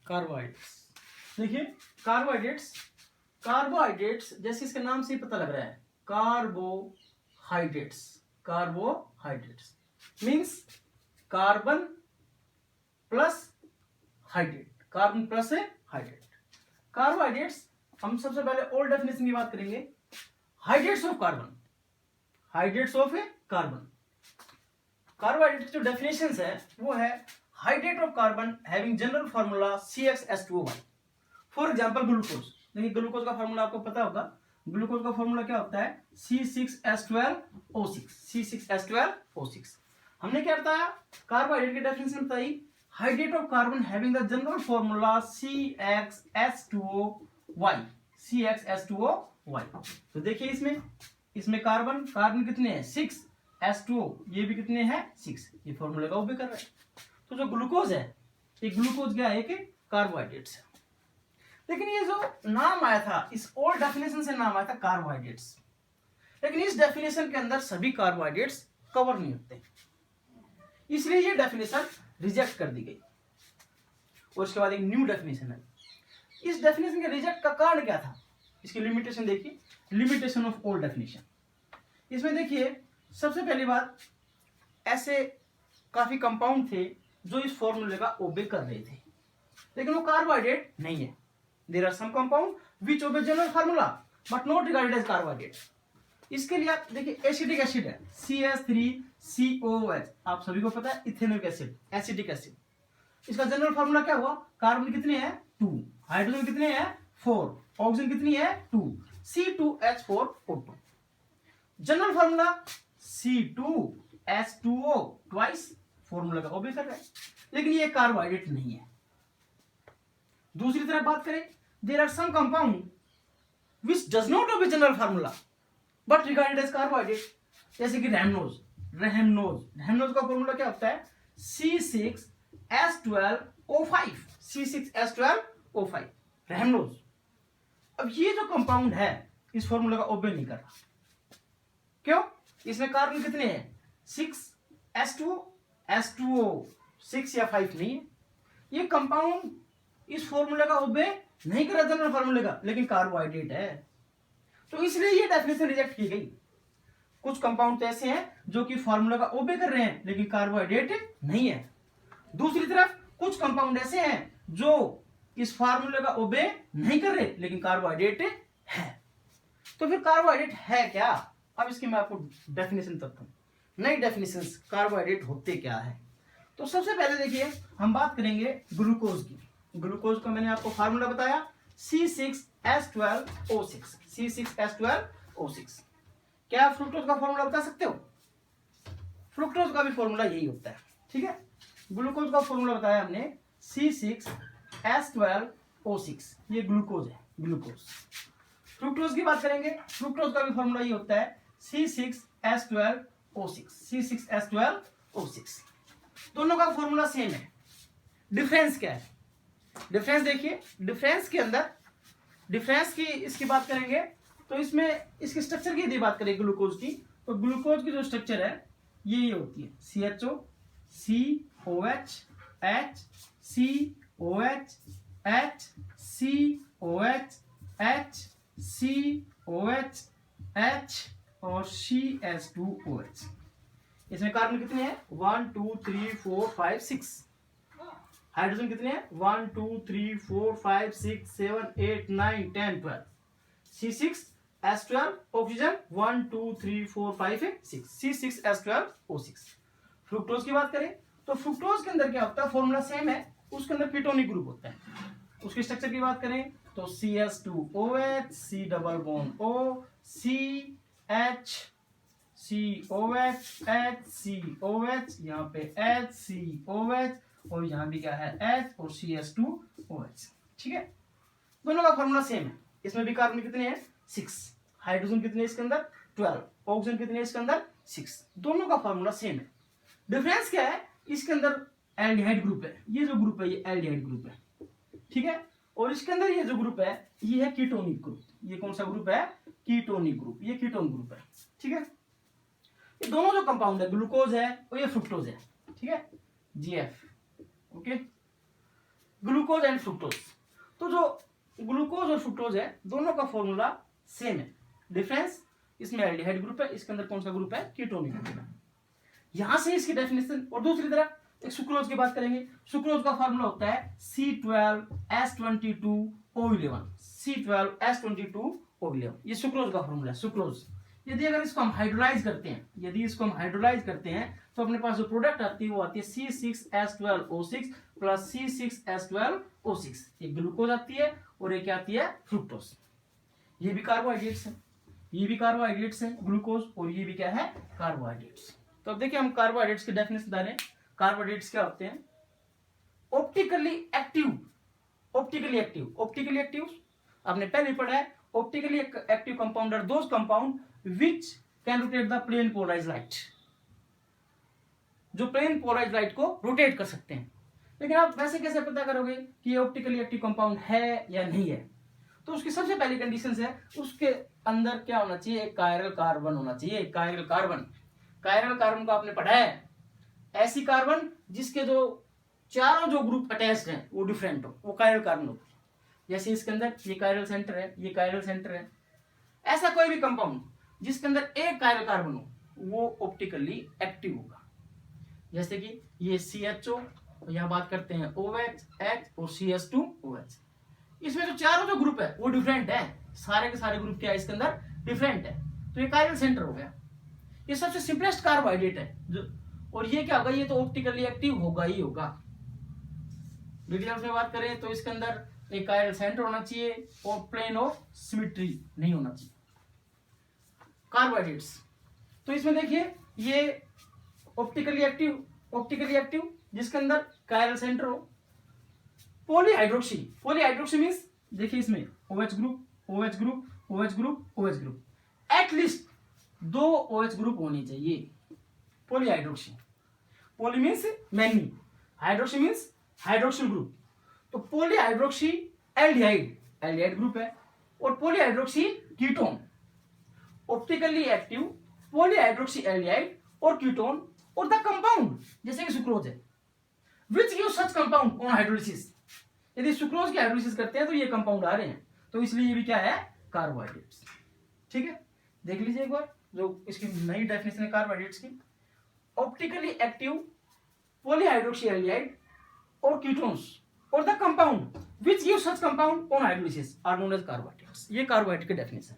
Carbohydrates. देखिए carbohydrates, carbohydrates जैसे इसके नाम से ही पता लग रहा है, carbohydrates. Carbohydrates means carbon plus hydrate, carbon plus hydrate. Carbohydrates, हम सबसे पहले ओल्ड डेफिनेशन की बात करेंगे। Hydrates of carbon, hydrates of carbon. Carbohydrate की जो डेफिनेशन है वो है hydrate of carbon having general formula CxH2O1। For example glucose, देखिए ग्लूकोज का फार्मूला आपको पता होगा। ग्लूकोज का फार्मूला क्या होता है? C6H12O6, C6H12O6। हमने क्या बताया? कार्बोहाइड्रेट की डेफिनेशन बताई, hydrate of carbon having the general formula CxH2O, CxH2O। तो देखिए इसमें कार्बन, कार्बन कितने हैं? 6, H2O ये भी कितने हैं? 6। ये फॉर्मूला का उपयोग कर रहा है। तो जो ग्लूकोज है, ये ग्लूकोज क्या है? कि कार्बोहाइड्रेट्स है। लेकिन ये जो नाम आया था, इस ओल्ड डेफिनेशन से नाम आया था कार्बोहाइड्रेट्स, लेकिन इस डेफिनेशन के अंदर सभी कार्बोहाइड्रेट्स कवर नहीं होते, इसलिए ये डेफिनेशन रिजेक्ट कर दी गई। और उसके बाद एक न्यू डेफिनेशन है। इस डेफिनेशन के रिजेक्ट का कारण क्या था? इसकी लिमिटेशन देखिए, लिमिटेशन ऑफ ओल्ड डेफिनेशन। इसमें देखिए सबसे पहली बात, ऐसे काफी कंपाउंड थे जो इस फॉर्मूले का ओबे कर रहे थे, लेकिन वो कार्बोहाइड्रेट नहीं है। There are some compound which obey general formula but not regarded as carbohydrate. इसके लिए आप देखिए एसिडिक एसिड है CH3COOH, आप सभी को पता है इथेनोइक एसिड, एसिडिक एसिड। इसका जनरल फार्मूला क्या हुआ? कार्बन कितने हैं? 2, हाइड्रोजन कितने हैं? 4, ऑक्सीजन कितनी है? 2, C2H4O2। General formula C2H2O twice, formula का ओबे कर रहा है, लेकिन ये कार्बोहाइड्रेट नहीं है। दूसरी तरफ बात करें, there are some compound which does not obey general formula but regarded as carbohydrate, जैसे कि रैमनोज। रैमनोज का फॉर्मूला क्या होता है? C6H12O5, C6H12O5 रैमनोज। अब ये जो कंपाउंड है इस फॉर्मूला का ओबे नहीं कर रहा। क्यों? इसमें कार्बन कितने हैं? 6, H2O 6 या 5 नहीं है। ये कंपाउंड इस फॉर्मूले का ओबे नहीं कर रहा जनरल फॉर्मूले का, लेकिन कार्बोहाइड्रेट है, तो इसलिए ये डेफिनेशन रिजेक्ट की गई। कुछ कंपाउंड ऐसे हैं जो कि फॉर्मूला का ओबे कर रहे हैं, लेकिन कार्बोहाइड्रेट नहीं है। दूसरी तरफ कुछ कंपाउंड ऐसे हैं जो इस फॉर्मूले का ओबे नहीं कर रहे, लेकिन कार्बोहाइड्रेट है। तो फिर कार्बोहाइड्रेट है क्या? अब इसकी मैं आपको डेफिनेशन बताता हूं, नई डेफिनेशन कार्बोहाइड्रेट होते क्या है। तो सबसे पहले देखिए हम बात करेंगे ग्लूकोज की। ग्लूकोज का मैंने आपको फार्मूला बताया C6H12O6, C6H12O6। क्या आप फ्रुक्टोज का फॉर्मूला बता सकते हो? फ्रुक्टोज का भी फॉर्मूला यही होता है, ठीक है। ग्लूकोज का फॉर्मूला बताया हमने C6H12O6, ये ग्लूकोज है, ग्लूकोज। फ्रुक्टोज की बात करेंगे, फ्रुक्टोज का भी फॉर्मूला ये होता है C6H12O6, C6H12O6। दोनों का फॉर्मूला सेम है। डिफरेंस क्या है? डिफरेंस देखिए, डिफरेंस के अंदर, डिफरेंस की इसकी बात करेंगे तो इसमें इसकी स्ट्रक्चर की यदि बात करें ग्लूकोज की, तो ग्लूकोज की जो स्ट्रक्चर है ये होती है CHO, COH, H, COH, H, COH, H, COH, H और CH2OH। इसमें कार्बन कितने हैं? 1 2 3 4 5 6। हाइड्रोजन कितने हैं? 1 2 3 4 5 6 7 8 9 10 12। C6H12 oxygen 1 2 3 4 5 6, C6H12O6। फ्रुक्टोज की बात करें तो फ्रुक्टोज के अंदर क्या होता है? फॉर्मूला सेम है, उसके अंदर कीटोनिक ग्रुप होता है। उसकी स्ट्रक्चर की बात करें तो CH2OH, C double bond O, CH, COH, HCOH, यहाँ पे HCOH और यहाँ भी क्या है? H और CH2OH, ठीक है। दोनों का फॉर्मूला सेम है। इसमें भी कार्बन कितने हैं? 6, हाइड्रोजन कितने इसके अंदर? 12, ऑक्सीजन कितने इसके अंदर? 6। दोनों का फॉर्मूला सेम है। डिफरेंस क्या है? इसके अंदर एल्डिहाइड ग्रुप है, ये जो ग्रुप है ये एल्डिहाइड ग्रुप है, ठीक है। और इसके अंदर ये जो ग्रुप है ये है कीटोनिक ग्रुप। ये कौन सा ग्रुप है? कीटोनिक ग्रुप, ये कीटोन ग्रुप है, ठीक है। ये दोनों जो कंपाउंड है, ग्लूकोज है और ये फ्रुक्टोज है, ठीक है, GF, okay. Glucose and fructose. तो जो ग्लूकोज और फ्रुक्टोज है दोनों का फॉर्मूला सेम है, डिफरेंस इसमें एल्डिहाइड ग्रुप है, इसके अंदर कौन सा ग्रुप है, कीटोनिक ग्रुप है। यहां से इसकी डेफिनेशन। और दूसरी तरफ एक सुक्रोज की बात करेंगे। सुक्रोज का फॉर्मूला होता है C12H22O11, C12H22O11, ये सुक्रोज का फॉर्मूला है, सुक्रोज। यदि अगर इसको हम हाइड्रोलाइज करते हैं, तो अपने पास जो प्रोडक्ट आती है वो आती है C6H12O6 प्लस C6H12O6, ये ग्लूकोज आती है और ये क्या आती है, फ्रुक्टोज। ये भी कार्बोहाइड्रेट्स है, ग्लूकोज, और ये भी क्या है, कार्बोहाइड्रेट्स। तो अब देखिए हम कार्बोहाइड्रेट्स की डेफिनेशन डालें। कार्बोहाइड्रेट्स क्या होते हैं, ऑप्टिकली एक्टिव आपने पहले पढ़ा है। Optically active compound are those compound which can rotate the plane polarized light, जो प्लेन पोलराइज्ड लाइट को रोटेट कर सकते हैं। लेकिन आप वैसे कैसे पता करोगे कि ये ऑप्टिकली एक्टिव कंपाउंड है या नहीं है? तो उसकी सबसे पहली कंडीशन है उसके अंदर क्या होना चाहिए, एक कायरल कार्बन होना चाहिए। कायरल कार्बन को आपने पढ़ा है, ऐसी कार्बन जिसके जो चारों जो ग्रुप अटैच्ड हैं वो डिफरेंट हो, वो कायरल कार्बन हो। जैसे इसके अंदर ये कायरल सेंटर है, ये कायरल सेंटर है। ऐसा कोई भी कंपाउंड जिसके अंदर एक कायरल कार्बन हो वो ऑप्टिकली एक्टिव होगा। जैसे कि ये CHO, यहां बात करते हैं OH, H और CH2OH। इसमें जो चारों जो ग्रुप है वो डिफरेंट है, सारे के सारे ग्रुप क्या है इसके अंदर, डिफरेंट है। तो ये कायरल सेंटर हो गया। ये सबसे सिंपलेस्ट कार्बोहाइड्रेट है जो, और ये क्या होगा, ये तो ऑप्टिकली एक्टिव होगा ही होगा। डिटेल्स में बात करें तो इसके अंदर एक कायरल सेंटर होना चाहिए और प्लेन ऑफ सिमेट्री नहीं होना चाहिए। कार्बोहाइड्रेट्स तो इसमें देखिए ये ऑप्टिकली एक्टिव जिसके अंदर कायरल सेंटर हो। पॉलीहाइड्रोक्सी मींस देखिए इसमें OH group at least 2 OH group होने चाहिए। Polyhydroxy, poly means many, hydroxy means hydroxyl group. तो पॉलीहाइड्रोक्सी एल्डिहाइड ग्रुप है, और polyhydroxy ketone. Optically active polyhydroxy aldehyde और कीटोन, और द कंपाउंड जैसे कि सुक्रोज है विच give such compound on hydrolysis. यदि सुक्रोज की हाइड्रोलिसिस करते हैं तो ये कंपाउंड आ रहे हैं, तो इसलिए ये भी क्या है, कार्बोहाइड्रेट्स। ठीक है, देख लीजिए एक बार जो इसकी नई डेफिनेशन है कार्बोहाइड्रेट्स की। ऑप्टिकली एक्टिव पॉलीहाइड्रोक्सी एल्डिहाइड और कीटोन्स और the compound which give such compound on hydrolysis are known as carbohydrates. ये कार्बोहाइड्रेट की डेफिनेशन।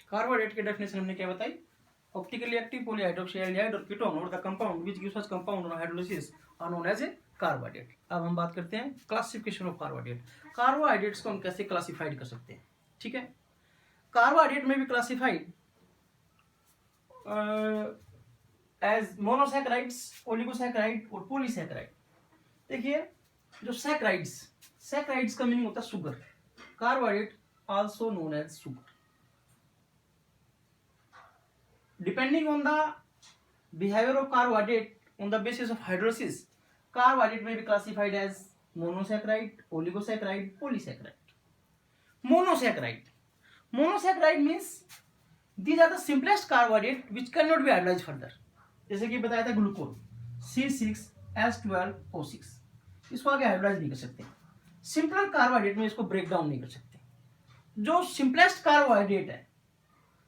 कार्बोहाइड्रेट की डेफिनेशन हमने क्या बताई, ऑप्टिकली एक्टिव पॉलीहाइड्रोक्सी एल्डिहाइड और कीटोन और the compound which give such compound on hydrolysis are known as a carbohydrate. अब हम बात करते हैं क्लासिफिकेशन ऑफ कार्बोहाइड्रेट। कार्बोहाइड्रेट्स को हम कैसे क्लासिफाइड कर सकते हैं? ठीक है, कार्बोहाइड्रेट में भी क्लासिफाइड एज मोनोसैकेराइड्स, ओलिगोसैकेराइड और पॉलीसैकेराइड। देखिए जो सैकेराइड्स का मीनिंग होता है sugar. Carbohydrate also known as sugar. Depending on the behaviour of carbohydrate on the basis of hydrolysis, carbohydrate may be classified as monosaccharide, oligosaccharide, polysaccharide. Monosaccharide means these are the simplest carbohydrate which cannot be hydrolyzed further. जैसे कि बताया था glucose C6H12O6, इसको आगे hydrolyse नहीं कर सकते। Simple carbohydrate में इसको ब्रेक डाउन नहीं कर सकते। जो सिंपलेस्ट कार्बोहाइड्रेट है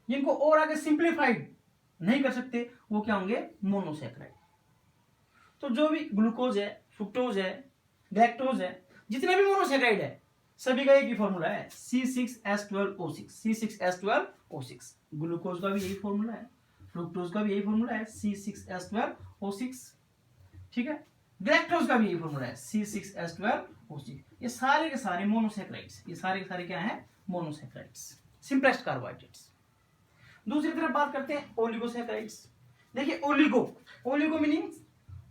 जिनको और आगे सिंप्लीफाइड नहीं कर सकते वो क्या होंगे, मोनोसैकेराइड। तो जो भी ग्लूकोज है, फ्रुक्टोज है, गैक्टोज है, जितने भी मोनोसैकेराइड है सभी का एक ही फॉर्मूला है C6H12O6। ग्लूकोज का भी यही फॉर्मूला है, फ्रुक्टोज का भी यही फॉर्मूला है C6H12O6। ठीक है, गैक्टोज का भी यही फॉर्मूला है C6H12O6। ये सारे के सारे मोनोसैकेराइड्स, ये सारे के सारे क्या है, मोनोसैकेराइड्स, सिंपलेस्ट कार्बोहाइड्रेट्स। दूसरी तरफ बात करते हैं ओलिगोसैकेराइड्स। देखिए ओलिगो मीनिंग,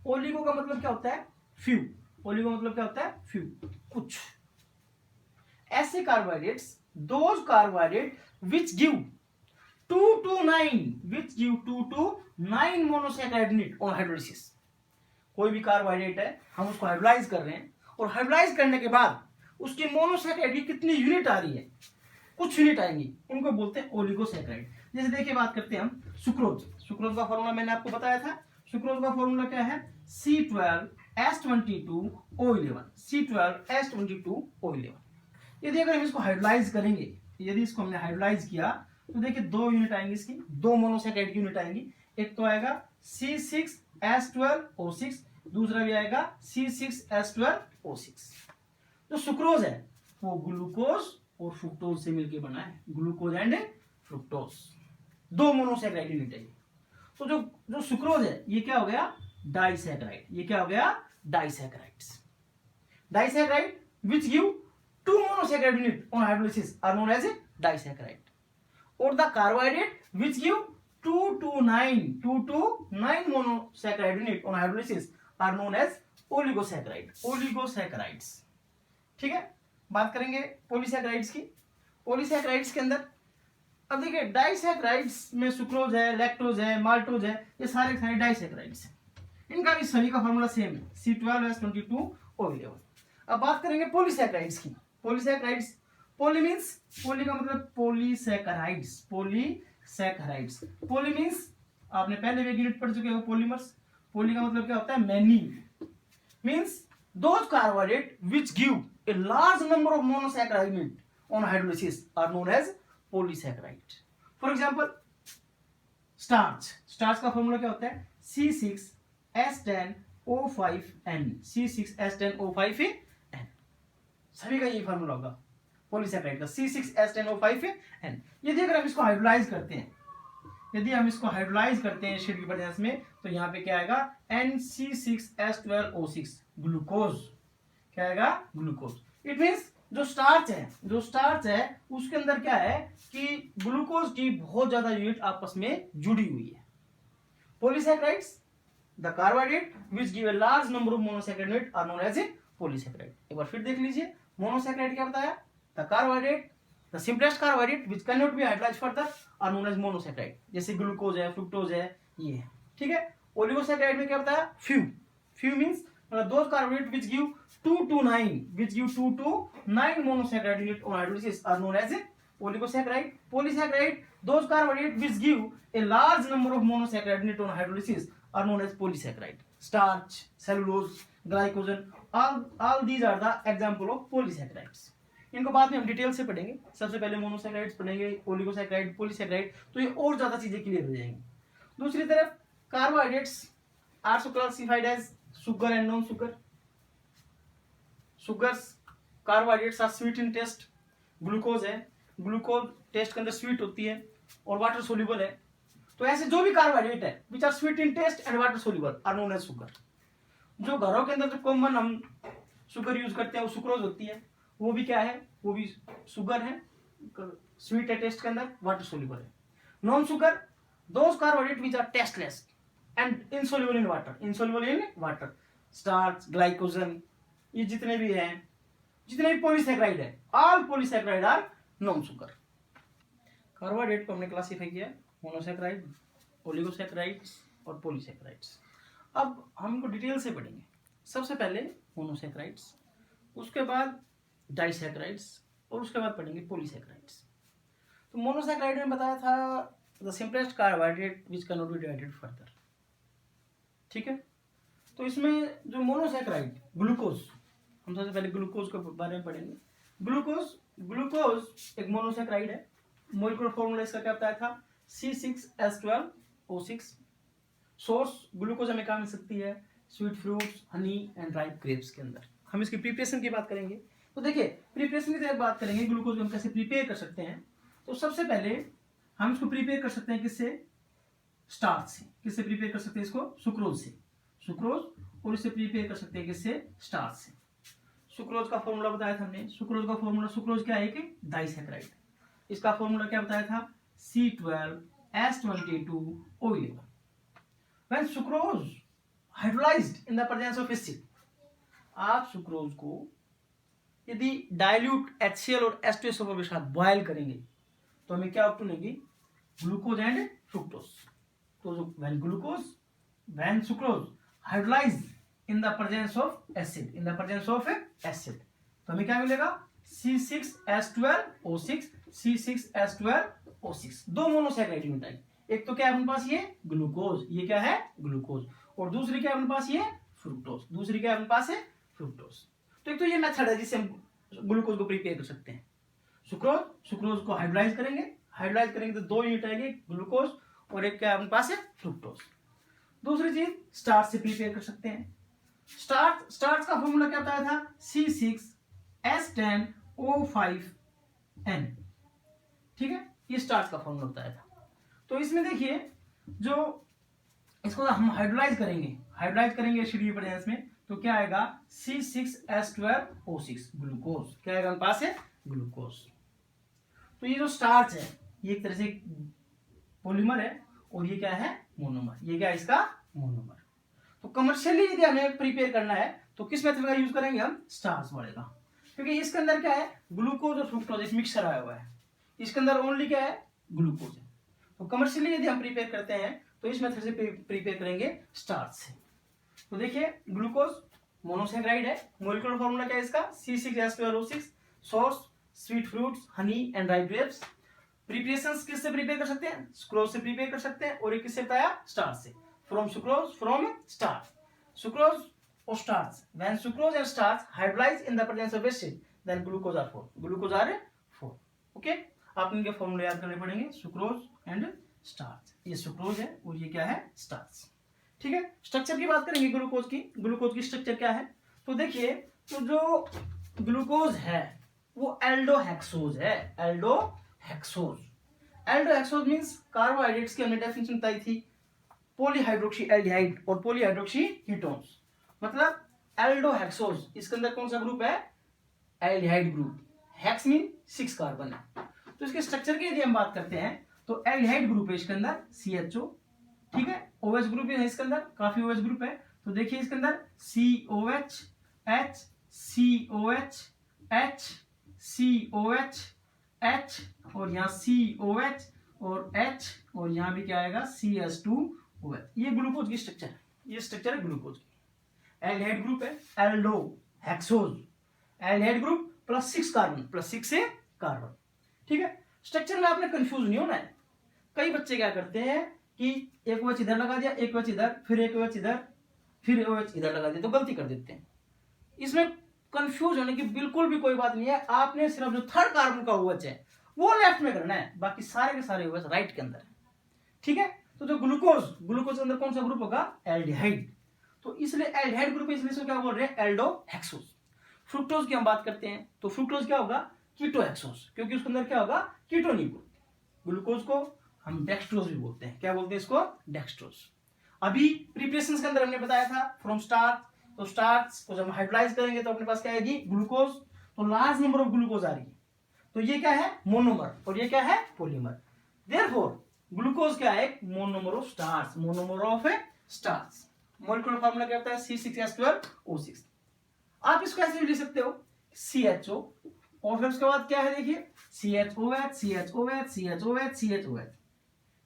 ओलिगो का मतलब क्या होता है, फ्यू। ओलिगो मतलब क्या होता है, फ्यू, कुछ। ऐसे carbohydrates, those carbohydrate which give 2 to 9 monosaccharide unit on hydrolysis. कोई भी कार्बोहाइड्रेट है, हम उसको हाइड्रोलाइज कर रहे हैं और हाइड्रोलाइज करने के बाद उसकी मोनोसैकेराइड की कितनी यूनिट आ रही है, कुछ यूनिट आएंगी, उनको बोलते हैं ओलिगोसैकेराइड। जैसे देखिए बात करते हैं हम सुक्रोज का फॉर्मूला मैंने आपको बताया था। सुक्रोज का फॉर्मूला क्या है, C12 S22O11, C12H22O11। यदि अगर हम इसको हाइड्रोलाइज करेंगे, यदि इसको हमने हाइड्रोलाइज किया तो देखिए दो यूनिट आएंगी इसकी, दो मोनोसेकेराइड यूनिट आएंगी। एक तो आएगा C6H12O6, दूसरा भी आएगा C6H12O6। जो सुक्रोज है वो ग्लूकोज और फ्रुक्टोज से मिलकर बना है, ग्लूकोज एंड फ्रुक्टोज, दो मोनोसेकेराइड यूनिट है। तो जो सुक्रोज है ये क्या हो गया, डाइसैकेराइड। ये क्या हो गया, disaccharides. Disaccharide which give two monosaccharide unit on hydrolysis are known as a disaccharide, or the carbohydrate which give 2 to 9 monosaccharide unit on hydrolysis are known as oligosaccharides। ठीक है, बात करेंगे पॉलीसैकेराइड्स की। पॉलीसैकेराइड्स के अंदर अब देखिए डाइसैकेराइड्स में सुक्रोज है, लैक्टोज है, माल्टोज है, ये सारे सारे डाइसैकेराइड्स हैं। इनका भी सभी का फॉर्मूला सेम है, C12H22O11। अब बात करेंगे पॉलीसैकेराइड्स की। पॉलीसैकेराइड्स, पॉली मींस, पॉली का मतलब पॉलीसैकेराइड्स, पॉलीसैकेराइड्स। पॉली मींस आपने पहले भी यूनिट पढ़ चुके हो, पॉलीमर्स। पॉली का मतलब क्या होता है, many. Means those carbohydrate which give a large number of monosaccharide unit on hydrolysis are known as polysaccharide. For example starch, starch का फॉर्मूला क्या होता है, C6H10O5N, C6H10O5N। सभी का ये फॉर्मूला होगा पॉलीसैकेराइड का, C6H10O5N। यदि अगर हम इसको हाइड्रोलाइज करते हैं, यदि हम इसको हाइड्रोलाइज करते हैं एसिड की प्रेजेंस में, तो यहाँ पे क्या आएगा, NC6H12O6, ग्लूकोज। क्या आएगा, ग्लूकोज। इट मींस जो स्टार्च है, जो स्टार्च है उसके अंदर क्या है कि ग्लूकोज की बहुत ज्यादा यूनिट आपस में जुड़ी हुई है। Polysaccharides, the carbohydrate which give a large number of monosaccharide unit are known as a polysaccharide. एक बार फिर देख लीजिए, मोनोसैकेराइड क्या बताया, the carbohydrate, the simplest carbohydrate which can not be hydrolyzed further are known as monosaccharide, जैसे glucose है, fructose है, ये है। ठीक है, ओलिगोसैकेराइड में क्या बताया, फ्यू। फ्यू मींस मतलब those carbohydrate which give 2 to 9 monosaccharide unit on hydrolysis are known as a oligosaccharide. Polysaccharide, those carbohydrates which give a large number of monosaccharide unit on hydrolysis are known as polysaccharide. Starch, cellulose, glycogen, all these are the example of polysaccharides. इनको बाद में हम detail से पढ़ेंगे। सबसे पहले monosaccharides पढ़ेंगे, oligosaccharide, polysaccharide, तो ये और ज्यादा चीजें क्लियर हो जाएंगी। दूसरी तरफ carbohydrates are classified as sugar and non sugar. Sugars, carbohydrates are sweet in taste. Glucose है, ग्लूकोज टेस्ट के अंदर स्वीट होती है और वाटर सोल्यूबल है। तो ऐसे जो भी कार्बोहाइड्रेट है which are sweet in taste and water soluble are known as sugar. जो घरों के अंदर जो कॉमन हम शुगर यूज करते हैं वो सुक्रोज होती है, वो भी क्या है, वो भी शुगर है, स्वीट है टेस्ट के अंदर, वाटर सोल्यूबल है। Non sugar, those carbohydrate which are tasteless and insoluble in water, insoluble in water. Starch, glycogen, ये जितने भी हैं, जितने भी पॉलीसैकेराइड है, all polysaccharide are non sugar. Carbohydrate को हमने क्लासिफाई किया मोनोसैकेराइड, ओलिगोसैकेराइड्स और पॉलीसैकेराइड्स। अब हम इनको डिटेल से पढ़ेंगे। सबसे पहले मोनोसैकेराइड्स, उसके बाद डाइसैकेराइड्स और उसके बाद पढ़ेंगे पॉलीसैकेराइड्स। तो मोनोसैकेराइड में बताया था the simplest carbohydrate which can not B divided further. ठीक है, तो इसमें जो मोनोसैकेराइड ग्लूकोज, हम सबसे पहले ग्लूकोज के बारे में पढ़ेंगे। ग्लूकोज एक मोनोसैकेराइड है। मॉलिक्यूलर फॉर्मूला इसका क्या बताया था, C6H12O6। सोर्स ग्लूकोज हमें कहाँ मिल सकती है, sweet fruits, honey and ripe grapes के अंदर। हम इसकी प्रिपरेशन की बात करेंगे। तो देखिए प्रिपरेशन की तरफ बात करेंगे, ग्लूकोज को हम कैसे प्रिपेयर कर सकते हैं। तो सबसे पहले हम इसको प्रिपेयर कर सकते हैं किससे, स्टार्च से। किससे प्रिपेयर कर सकते हैं इसको, सुक्रोज से, सुक्रोज। और इससे प्रिपेयर कर सकते हैं किससे, स्टार्च से। सुक्रोज का फॉर्मूला बताया था हमने, सुक्रोज का फॉर्मूला, सुक्रोज क्या है कि डाइसैकेराइड। इसका फॉर्मूला क्या बताया था, C12H22O11। When sucrose hydrolyzed in the presence of acid, आप सुक्रोज को यदि डाइल्यूट HCl और H2SO4 के साथ बॉयल करेंगे तो हमें क्या ऑब्टेन, ग्लूकोज एंड फ्रुक्टोज। तो जो when sucrose hydrolyzed in the presence of acid, in the presence of acid, तो हमें क्या मिलेगा, C6H12O6, C6H12O6। दो मोनोसैकेराइड यूनिट। एक तो क्या है अपने पास, ये ग्लूकोज, ये क्या है ग्लूकोज, और दूसरी क्या है अपने पास, ये फ्रुक्टोज, दूसरी क्या अपने पास है फ्रुक्टोज। तो एक तो ये मेथड है जिससे हम ग्लूकोज को प्रिपेयर कर सकते हैं। सुक्रोज को हाइड्रोलाइज करेंगे तो 2 यूनिट आएंगे ग्लूकोज, और एक क्या अपने पास है फ्रुक्टोज। दूसरी चीज स्टार्च से प्रिपेयर कर सकते हैं। स्टार्च का फॉर्मूला क्या बताया था, C6H10O5N, ठीक है, ये स्टार्च का फॉर्मूला बताया था। तो इसमें देखिए जो इसको हम हाइड्रोलाइज करेंगे एसिड प्रेजेंस में, तो क्या आएगा C6H12O6 ग्लूकोज, क्या आएगा हमारे पास है ग्लूकोज। तो ये जो स्टार्च है ये एक तरह से पॉलीमर है, और ये क्या है मोनोमर, ये क्या है इसका मोनोमर। तो कमर्शियली यदि हमें प्रिपेयर करना है तो किस मेथड का यूज करेंगे हम, स्टार्च वाले का, क्योंकि इसके अंदर क्या है ग्लूकोज और फ्रुक्टोज मिक्सर आया हुआ है, इसके अंदर ओनली क्या है ग्लूकोज है। तो कमर्शियली यदि हम प्रिपेयर करते हैं तो इस मेथड से प्रिपेयर करेंगे स्टार्च से। तो देखिए ग्लूकोज मोनोसैकेराइड है, मोलिकुलर फॉर्मूला क्या है इसका C6H12O6, source sweet fruits, honey and ripe grapes. Preparations किससे प्रिपेयर कर सकते हैं, सुक्रोज से प्रिपेयर कर सकते हैं, और एक किससे बताया स्टार्च से, फ्रॉम स्टार्च, सुक्रोज और starch. When sucrose and starch hydrolyze in the presence of acid then glucose are form. Okay, आप इनके फॉर्मूले याद करने पड़ेंगे, सुक्रोज एंड स्टार्च, ये सुक्रोज है और ये क्या है स्टार्च, ठीक है। स्ट्रक्चर की बात करेंगे ग्लूकोज की स्ट्रक्चर क्या है, तो देखिए तो जो ग्लूकोज है वो एल्डोहेक्सोज है, एल्डोहेक्सोज मींस कार्बोहाइड्रेट्स की हमने डेफिनेशन बताई थी, पॉलीहाइड्रोक्सी एल्डिहाइड और पॉलीहाइड्रोक्सी कीटोन्स, मतलब एल्डोहेक्सोज, इसके अंदर कौन सा ग्रुप है aldehyde group, hex mean 6 carbon है। तो इसके स्ट्रक्चर की यदि हम बात करते हैं तो एल्डिहाइड ग्रुप है इसके अंदर CHO, ठीक है, OH ग्रुप है इसके अंदर, काफी OH ग्रुप है। तो देखिए इसके अंदर COH H COH H COH H और यहाँ COH और H और यहाँ भी क्या आएगा CH2OH। ये ग्लूकोज की स्ट्रक्चर है, ये स्ट्रक्चर है ग्लूकोज की। एल्डिहाइड ग्रुप है एल्डोहेक्सोज, एल्डिहाइड ग्रुप +6 कार्बन, ठीक है। स्ट्रक्चर में आपने कंफ्यूज नहीं होना है। कई बच्चे क्या करते हैं कि एक OH इधर लगा दिया, एक OH इधर, फिर एक OH इधर, फिर OH इधर लगा दिया, तो गलती कर देते हैं। इसमें कंफ्यूज होने की बिल्कुल भी कोई बात नहीं है। आपने सिर्फ जो 3rd कार्बन का OH है वो लेफ्ट में करना है, बाकी सारे के सारे OH राइट के अंदर है, ठीक है। तो जो ग्लूकोज के अंदर कौन सा ग्रुप होगा एल्डिहाइड, तो इसलिए एल्डिहाइड ग्रुप, इसलिए इसको क्या बोल रहे हैं एल्डोहेक्सोज। फ्रुक्टोज की हम बात करते हैं तो फ्रुक्टोज क्या होगा कीटोहेक्सोज, क्योंकि उसके अंदर क्या होगा कीटोनिक ग्रुप। ग्लूकोज को हम डेक्सट्रोज भी बोलते हैं, क्या बोलते हैं इसको डेक्सट्रोज। अभी प्रिपरेशंस के अंदर हमने बताया था फ्रॉम स्टार्च, तो स्टार्च को जब हाइड्रोलाइज करेंगे तो अपने पास क्या आएगी ग्लूकोज, तो लार्ज नंबर ऑफ ग्लूकोज आ रही है, तो ये क्या है मोनोमर और ये क्या है पॉलीमर। देयरफॉर ग्लूकोज क्या है monomer of starch, molecular formula क्या होता है C6H12O6। आप इसको ऐसे भी लिख सकते हो CHO, और फिर उसके बाद क्या है देखिए CHOH,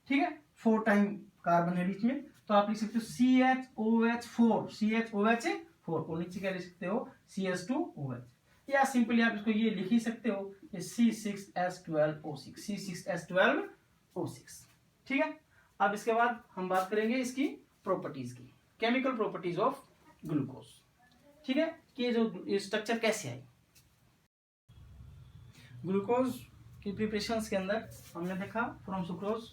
ठीक है, 4 टाइम कार्बन है बीच में, तो आप लिख सकते हो CHOH4 और नीचे क्या लिख सकते हो CH2OH, या सिंपली आप इसको ये लिख ही सकते हो C6H12O6, ठीक है। अब इसके बाद हम बात करेंगे इसकी प्रॉपर्टीज की, केमिकल प्रॉपर्टीज ऑफ ग्लूकोज, ठीक है, कि ये जो स्ट्रक्चर कैसे आई। ग्लूकोज की प्रिपरेशंस के अंदर हमने देखा फ्रॉम सुक्रोज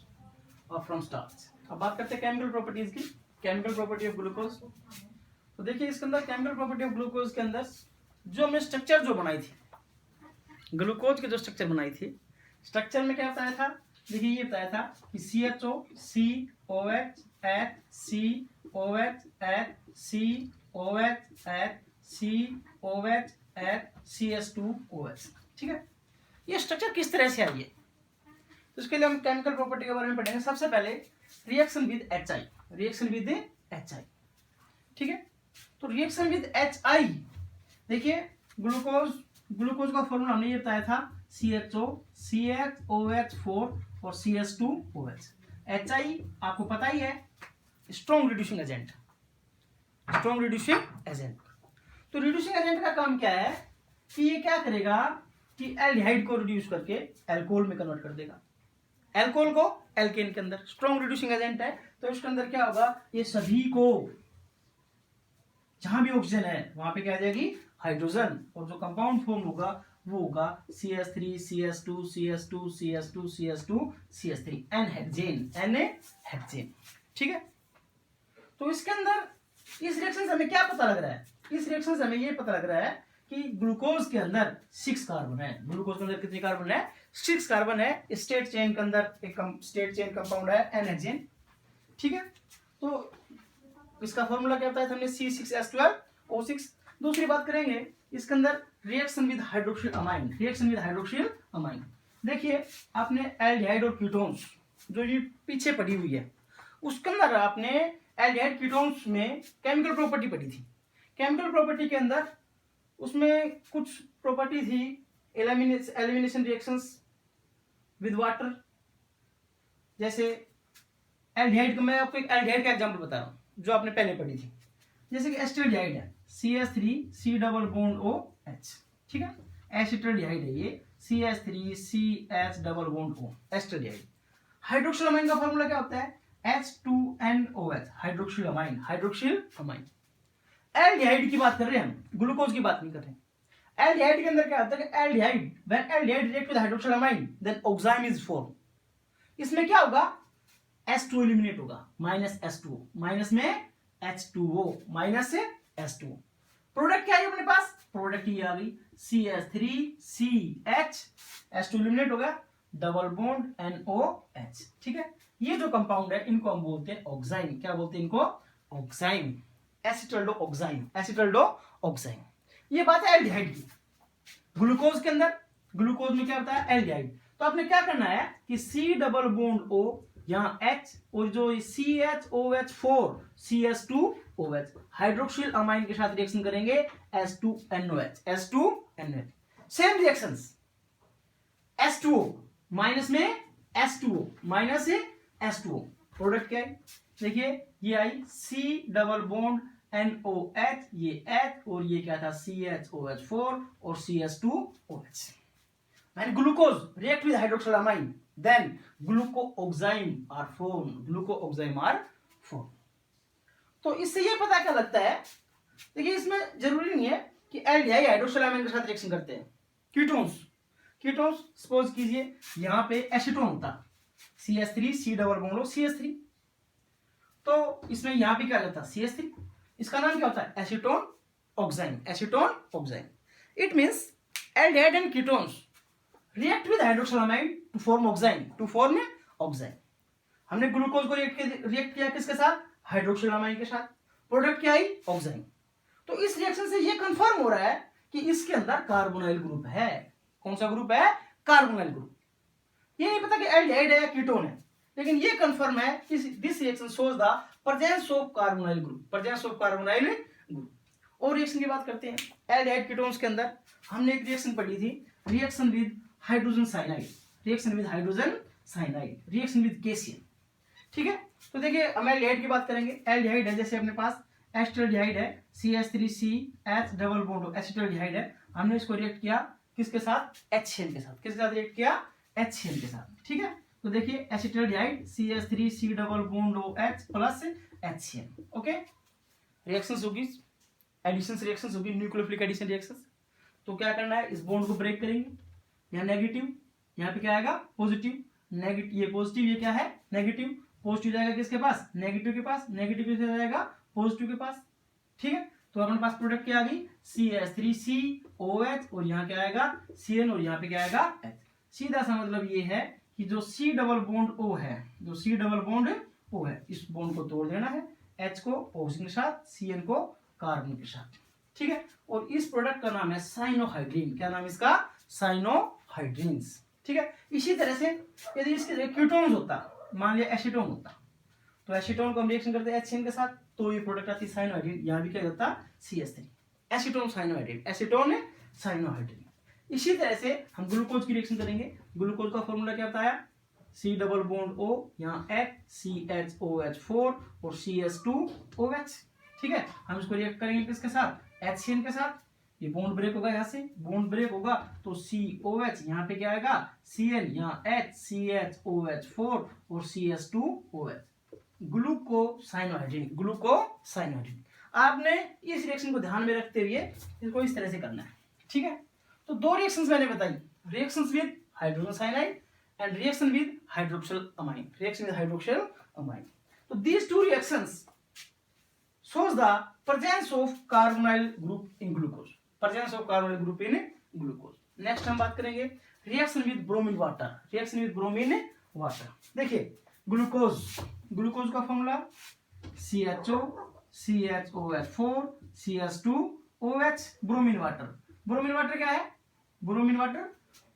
और फ्रॉम स्टार्च। अब बात करते हैं केमिकल प्रॉपर्टीज की, केमिकल प्रॉपर्टी ऑफ ग्लूकोज। तो देखिए इसके अंदर केमिकल प्रॉपर्टी ऑफ ग्लूकोज के अंदर जो हमने स्ट्रक्चर जो बनाई थी, ग्लूकोज की जो स्ट्रक्चर बनाई थी, स्ट्रक्चर में क्या बताया था, देखिए ये बताया था कि CHO COH H COH H COH H COH H CH2OH, ठीक है। ये स्ट्रक्चर किस तरह से आई है, तो इसके लिए हम केमिकल प्रॉपर्टी के बारे में पढ़ेंगे। सबसे पहले रिएक्शन विद HI, ठीक है। तो रिएक्शन विद HI, देखिए ग्लूकोज का फॉर्मूला हमने ये बताया था CHO CHOH4 और CH2OH। HI आपको पता ही है स्ट्रॉन्ग रिड्यूसिंग एजेंट। तो रिड्यूसिंग एजेंट का काम क्या है कि ये क्या करेगा कि एल्डिहाइड को रिड्यूस करके एल्कोहल में कन्वर्ट कर देगा, एल्कोहल को एल्केन के अंदर। स्ट्रॉन्ग रिड्यूसिंग एजेंट है तो इसके अंदर क्या होगा, ये सभी को जहां भी ऑक्सीजन है वहां पे क्या आ जाएगी, हाइड्रोजन, और जो कंपाउंड फॉर्म होगा वो होगा CH3 CH2 CH2 CH2 CH2 CH3 N hexane. ठीक है, तो इसके अंदर इस रिएक्शन से हमें क्या पता लग रहा है, इस रिएक्शन से हमें ये पता लग रहा है कि ग्लूकोज के अंदर 6 कार्बन है। ग्लूकोज के अंदर कितने कार्बन है, 6 कार्बन है। स्टेट चेन के अंदर एक स्टेट चेन कंपाउंड है एन हेक्सेन। ठीक है, तो इसका फॉर्मूला क्या बताया था हमने, C6H12O6। दूसरी बात करेंगे इसके अंदर reaction with hydroxyl amine, reaction with hydroxyl amine. देखिए आपने एल्डिहाइड और कीटोन्स जो ये पीछे पड़ी हुई है उसके अंदर आपने एल्डिहाइड कीटोन्स में केमिकल प्रॉपर्टी पढ़ी थी। केमिकल प्रॉपर्टी के अंदर उसमें कुछ प्रॉपर्टी थी, एलिमिनेशन रिएक्शंस विद वाटर। जैसे एल्डिहाइड का, मैं आपको एक एल्डिहाइड का एग्जांपल बता रहा हूँ जो आपने पहले पढ़ी थी। जैसे कि एसिटाल्डिहाइड है, CH3 डबल बॉन्ड OH। ठीक है, एसिटाल्डिहाइड है ये, CH3 double bond O, acetaldehyde. Hydroxyl amine का फॉर्मूला क्या होता है, H2NOH, hydroxyl amine, hydroxyl amine. Aldehyde की बात कर रहे हैं हम, ग्लूकोज की बात नहीं कर रहे। एल्डिहाइड के अंदर क्या होता है कि aldehyde, when aldehyde react with hydroxyl amine then oxime is form. इसमें क्या होगा, H2 एलिमिनेट होगा, माइनस H2O, माइनस में H2O, माइनस से H2O। प्रोडक्ट क्या है अपने पास, प्रोडक्ट ये आ गई CH3CH, H2 एलिमिनेट होगा, डबल बॉन्ड NOH। ठीक है, ये जो कंपाउंड है इनको हम बोलते हैं ऑक्साइम। क्या बोलते हैं इनको, ऑक्साइम, एसिटल्डो ऑक्साइम, एसिटल्डो ऑक्साइम। ये बात है एल्डिहाइड की। ग्लूकोज के अंदर, ग्लूकोज में क्या होता है, एल्डिहाइड। तो आपने क्या करना है कि C डबल बॉन्ड O, यहाँ H, और जो CHOH4 CH2OH हाइड्रोक्सिल अमाइन के साथ रिएक्शन करेंगे H2NOH, H2NOH। Same reactions, H2O minus में H2O, माइनस से H2O। प्रोडक्ट क्या है, देखिए ये आई C डबल बॉन्ड NOH, ये H, और ये क्या था CHOH4 और CH2OH। When glucose react with hydroxylamine, then glucooxime are formed. Glucooxime are formed. तो इससे ये पता क्या लगता है, देखिए इसमें जरूरी नहीं है कि एल्डिहाइड हाइड्रोक्सिलामाइन के साथ रिएक्शन करते हैं। कीटोन्स, कीटोन्स सपोज कीजिए यहाँ पे एसीटोन होता, CH3 डबल बॉन्ड CH3, तो इसमें यहाँ पे क्या लगता CH3, इसका नाम क्या होता है acetone oxime, acetone oxime. It means aldehyde and ketones react with hydroxylamine to form oxime, to form oxime. हमने ग्लूकोज को रिएक्ट किया किसके साथ, हाइड्रोक्सिलामाइन के साथ, प्रोडक्ट क्या आई, ऑक्साइम। तो इस रिएक्शन से ये कंफर्म हो रहा है कि इसके अंदर कार्बोनाइल ग्रुप है। कौन सा ग्रुप है, कार्बोनाइल ग्रुप। ये नहीं पता कि एल्डिहाइड है या कीटोन है, लेकिन ये कंफर्म है कि this reaction shows the presence of carbonyl group, presence of carbonyl group. और रिएक्शन की बात करते हैं एल्डिहाइड कीटोन्स के अंदर। हमने एक रिएक्शन पढ़ी थी, reaction with hydrogen cyanide, reaction with hydrogen cyanide, reaction with caesium. ठीक है, तो देखिए हम एल्डिहाइड की बात करेंगे। एल्डिहाइड है, जैसे अपने पास एसिटाल्डिहाइड है, CH3CH डबल बॉन्ड एसिटाल्डिहाइड है। हमने इसको रिएक्ट किया किसके साथ, HCl के साथ। किसके साथ रिएक्ट किया, HCl के साथ। ठीक है, तो देखिए acetaldehyde CH3C double bond OH plus HCl। Okay, reactions होगी, एडिशंस रिएक्शंस होगी, न्यूक्लियोफिलिक एडिशन रिएक्शंस। तो क्या करना है, इस बॉन्ड को ब्रेक करेंगे, यहाँ नेगेटिव, यहाँ पे क्या आएगा पॉजिटिव, नेगेटिव, ये पॉजिटिव, ये क्या है नेगेटिव, पॉजिटिव जाएगा किसके पास, नेगेटिव के पास, नेगेटिव किसके जाएगा, पॉजिटिव के पास। ठीक है, तो अपने पास प्रोडक्ट क्या आ गई, CH3COH, और यहाँ क्या आएगा CN, और यहाँ पे क्या आएगा H। सीधा सा मतलब ये है कि जो C डबल बॉन्ड O है, जो C डबल बॉन्ड O है, इस बॉन्ड को तोड़ देना है, H को ऑक्सीजन के साथ, CN को कार्बन के साथ। ठीक है, और इस प्रोडक्ट का नाम है साइनोहाइड्रीन। क्या नाम इसका, साइनोहाइड्रीन्स। ठीक है, इसी तरह से यदि इसके जगह कीटोन्स होता, मान लिया एसीटोन होता, तो एसीटोन को हम रिएक्शन करते हैं HCl के साथ, तो ये प्रोडक्ट आती है साइनोहाइड्रीन। यहाँ भी क्या होता CH3, acetone cyanohydrin, acetone cyanohydrin. इसी तरह से हम ग्लूकोज की रिएक्शन करेंगे। ग्लूकोज का फॉर्मूला क्या बताया, C डबल बॉन्ड O, यहाँ H, CHOH4 और CH2OH। ठीक है, हम इसको रिएक्ट करेंगे किसके साथ, HCl के साथ। ये बॉन्ड ब्रेक होगा, यहाँ से बॉन्ड ब्रेक होगा तो COH, यहाँ पे क्या आएगा CN, यहाँ H, CHOH4 और CH2OH, ग्लूकोसाइनोहाइड्रीन, ग्लूकोसाइनोहाइड्रीन। आपने इस रिएक्शन को ध्यान में रखते हुए इसको इस तरह से करना है, ठीक है। तो दो रिएक्शंस मैंने बताई, reactions with hydrogen cyanide and reaction with hydroxyl amine, reaction with hydroxyl amine. तो these two reactions shows the presence of carbonyl group in glucose, presence of carbonyl group in glucose। Next हम बात करेंगे reaction with bromine water, reaction with bromine water. देखिए glucose, glucose का formula CHO CHOH4 CH2OH, bromine water. Bromine water क्या है? Bromine water,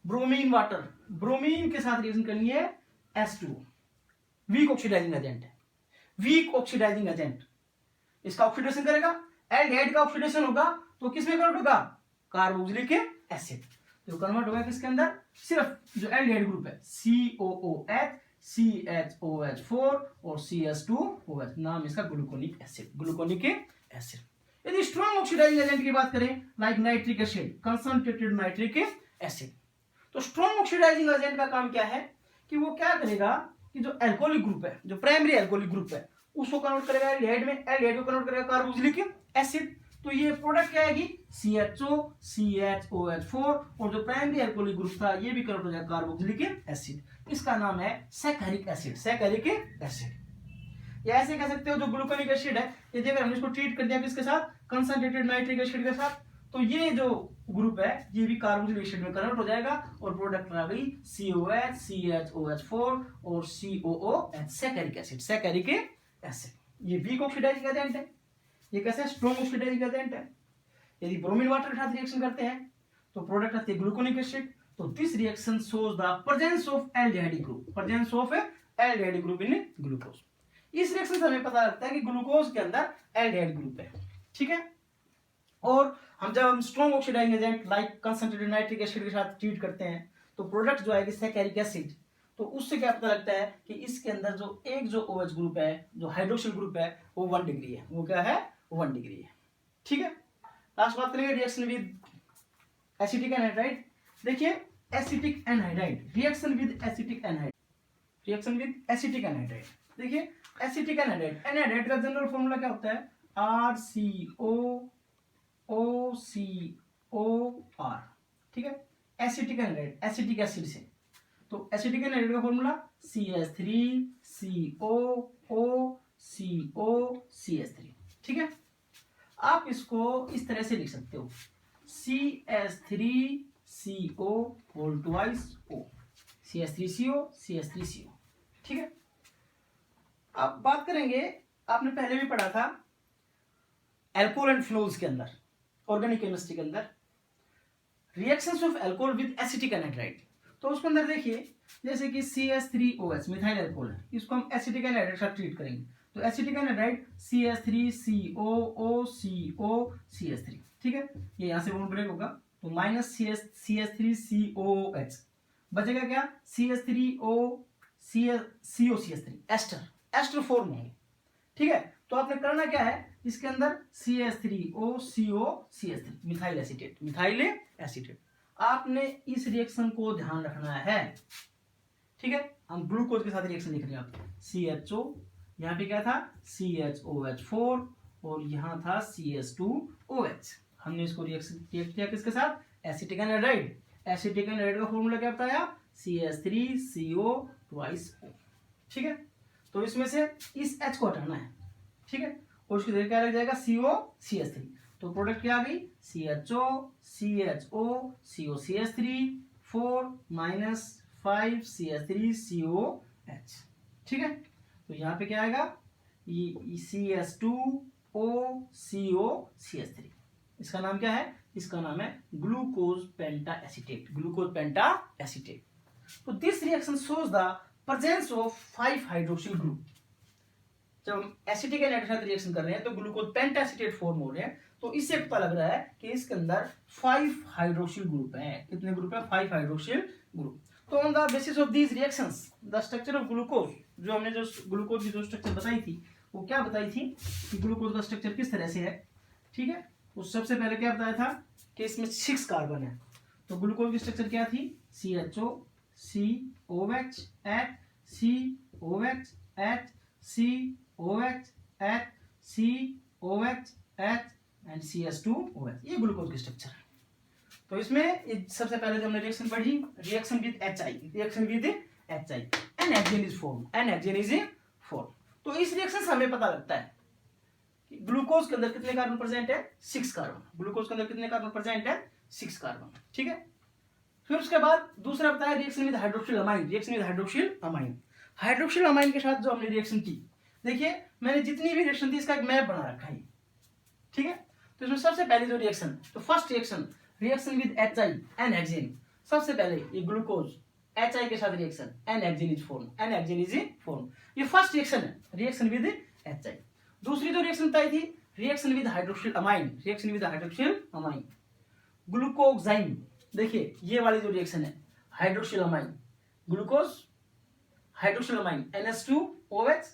bromine water, bromine के साथ reaction करनी है H2O, वीक ऑक्सीडाइजिंग एजेंट है, वीक ऑक्सीडाइजिंग एजेंट। इसका ऑक्सीडेशन करेगा, एल्डिहाइड का ऑक्सीडेशन होगा तो किस में कन्वर्ट होगा? Carboxylic acid. तो कन्वर्ट होगा किसके अंदर? सिर्फ जो एल्डिहाइड ग्रुप है COOH CHOH4 और CH2OH, नाम इसका ग्लूकोनिक एसिड, ग्लूकोनिक एसिड। यदि स्ट्रॉन्ग ऑक्सीडाइजिंग एजेंट की बात करें like nitric acid, concentrated nitric acid, तो स्ट्रॉन्ग ऑक्सीडाइजिंग एजेंट का काम क्या है कि वो क्या करेगा कि जो अल्कोहलिक ग्रुप है, जो प्राइमरी अल्कोहलिक ग्रुप है, उसको कन्वर्ट करेगा एल्डिहाइड में, एल्डिहाइड को कन्वर्ट करेगा कार्बोक्सिलिक एसिड। तो ये प्रोडक्ट क्या आएगी? CHO CHOH4 और जो प्राइमरी अल्कोहलिक ग्रुप था ये भी कन्वर्ट हो जाएगा कार्बोक्सिलिक एसिड। इसका नाम है सैकरिक एसिड, सैकरिक एसिड। या ऐसे कह सकते हो जो ग्लूकोनिक एसिड है, ये देखकर हमने इसको ट्रीट कर दिया किसके साथ? कंसंट्रेटेड नाइट्रिक एसिड के साथ। तो ये जो ग्रुप है ये भी कार्बोक्सिलिक एसिड में कन्वर्ट हो जाएगा और प्रोडक्ट आ गई COH CHOH4 और COOH, सैकरिक एसिड, सैकरिक एसिड। ये वीक ऑक्सीडाइजिंग एजेंट है, ये कैसे? स्ट्रॉन्ग ऑक्सीडाइजिंग एजेंट है। यदि ब्रोमीन वाटर के साथ रिएक्शन करते हैं तो प्रोडक्ट आती है ग्लूकोनिक एसिड। तो this reaction shows the presence of aldehyde group, presence of aldehyde group in glucose. इस रिएक्शन से हमें पता लगता है कि ग्लूकोज के अंदर एल्डिहाइड ग्रुप है, ठीक है। और जब हम strong oxidizing agent like concentrated nitric acid के साथ ट्रीट करते हैं तो प्रोडक्ट जो आएगी सैकरिक एसिड। तो उससे क्या पता लगता है कि इसके अंदर जो OH ग्रुप है, जो हाइड्रोक्सिल ग्रुप है, वो 1 डिग्री है। वो क्या है? 1 डिग्री है, ठीक है। लास्ट बात करेंगे रिएक्शन विद एसिटिक एनहाइड्राइड। देखिए acetic anhydride, reaction with acetic anhydride, reaction with acetic anhydride. देखिए एसिटिक एनहाइड्राइड, एनहाइड्राइड का जनरल फॉर्मूला क्या होता है? RCOOCOR, ठीक है। एसिटिक एनहाइड्राइड, एसिटिक एसिड से, तो एसिटिक एनहाइड्राइड का फॉर्मूला CH3COOCOCH3, ठीक है। आप इसको इस तरह से लिख सकते हो CH3CO whole twice O, CH3CO CH3CO, ठीक है। अब बात करेंगे, आपने पहले भी पढ़ा था अल्कोहल एंड फिनोल्स के अंदर, ऑर्गेनिक केमिस्ट्री के अंदर, reactions of alcohol with acetic anhydride. तो उसके अंदर देखिए जैसे कि CH3OH मिथाइल अल्कोहल है, इसको हम एसिटिक एनहाइड्राइड के साथ ट्रीट करेंगे। तो एसिटिक एनहाइड्राइड CH3COOCOCH3, ठीक है। ये यहां से बॉन्ड ब्रेक होगा तो माइनस CH3COOH बचेगा क्या? CH3COCH3, एस्टर, एस्टर फॉर्म होंगे, ठीक है। तो आपने करना क्या है, इसके अंदर CH3OCOCH3 methyl acetate, methyl acetate. आपने इस रिएक्शन को ध्यान रखना है, ठीक है। हम ग्लूकोज के साथ रिएक्शन लिख रहे हैं आप, CHO, यहाँ पे क्या था CHOH4 और यहाँ था CH2OH। हमने इसको रिएक्शन किया किसके साथ? Acetic anhydride. एसिटिक एनहाइड्राइड का फॉर्मूला क्या बताया? CH3CO ट्वाइस O, ठीक है। तो इसमें से इस H को हटाना है, ठीक है, और उसकी जगह क्या लग जाएगा? COCH3। तो प्रोडक्ट क्या आ गई? CHO CHO COCH3 4 5 CH3COH, ठीक है। तो यहाँ पे क्या आएगा? CH2OCOCH3। इसका नाम क्या है? इसका नाम है ग्लूकोज पेंटा एसीटेट, ग्लूकोज पेंटा एसीटेट। तो this reaction shows the presence of 5 hydroxyl group. जब हम एसिटिक एनहाइड्राइड के साथ रिएक्शन कर रहे हैं तो ग्लूकोज पेंटा एसीटेट फॉर्म हो रहे हैं। तो इससे पता लग रहा है कि इसके अंदर 5 हाइड्रोक्सिल ग्रुप हैं। कितने ग्रुप है? 5 हाइड्रोक्सिल ग्रुप। तो on the basis of these reactions the structure of glucose, जो हमने जो ग्लूकोज की जो स्ट्रक्चर बताई थी वो क्या बताई थी कि ग्लूकोज का स्ट्रक्चर किस तरह से है, ठीक है। उस सबसे पहले क्या बताया था कि इसमें 6 कार्बन है। तो ग्लूकोज की स्ट्रक्चर क्या थी? CHO COH H COH H COH H COH H and CH2OH, ये ग्लूकोज की स्ट्रक्चर है। तो इसमें सबसे पहले जो हमने रिएक्शन पढ़ी, reaction with HI, reaction with HI, n hexane is form, n hexane is form. तो इस रिएक्शन से हमें पता लगता है कि ग्लूकोज के अंदर कितने कार्बन प्रेजेंट है, 6 कार्बन। ग्लूकोज के अंदर कितने कार्बन प्रेजेंट है, 6 कार्बन, ठीक है। फिर उसके बाद दूसरा बताया reaction with hydroxyl amine, reaction with hydroxyl amine. Hydroxyl amine के साथ जो हमने रिएक्शन की, देखिए मैंने जितनी भी रिएक्शन थी इसका एक मैप बना रखा है, ठीक है। तो इसमें सबसे पहले जो रिएक्शन, तो first reaction, reaction with HI, n hexane. सबसे पहले ये ग्लूकोज HI के साथ reaction, n hexane is form, n hexane is form. ये फर्स्ट रिएक्शन है, रिएक्शन विद HI। दूसरी जो रिएक्शन बताई थी, reaction with hydroxyl amine, reaction with hydroxyl amine, glucoxime. देखिए ये वाली जो रिएक्शन है, hydroxyl amine, glucose hydroxyl amine NH2OH,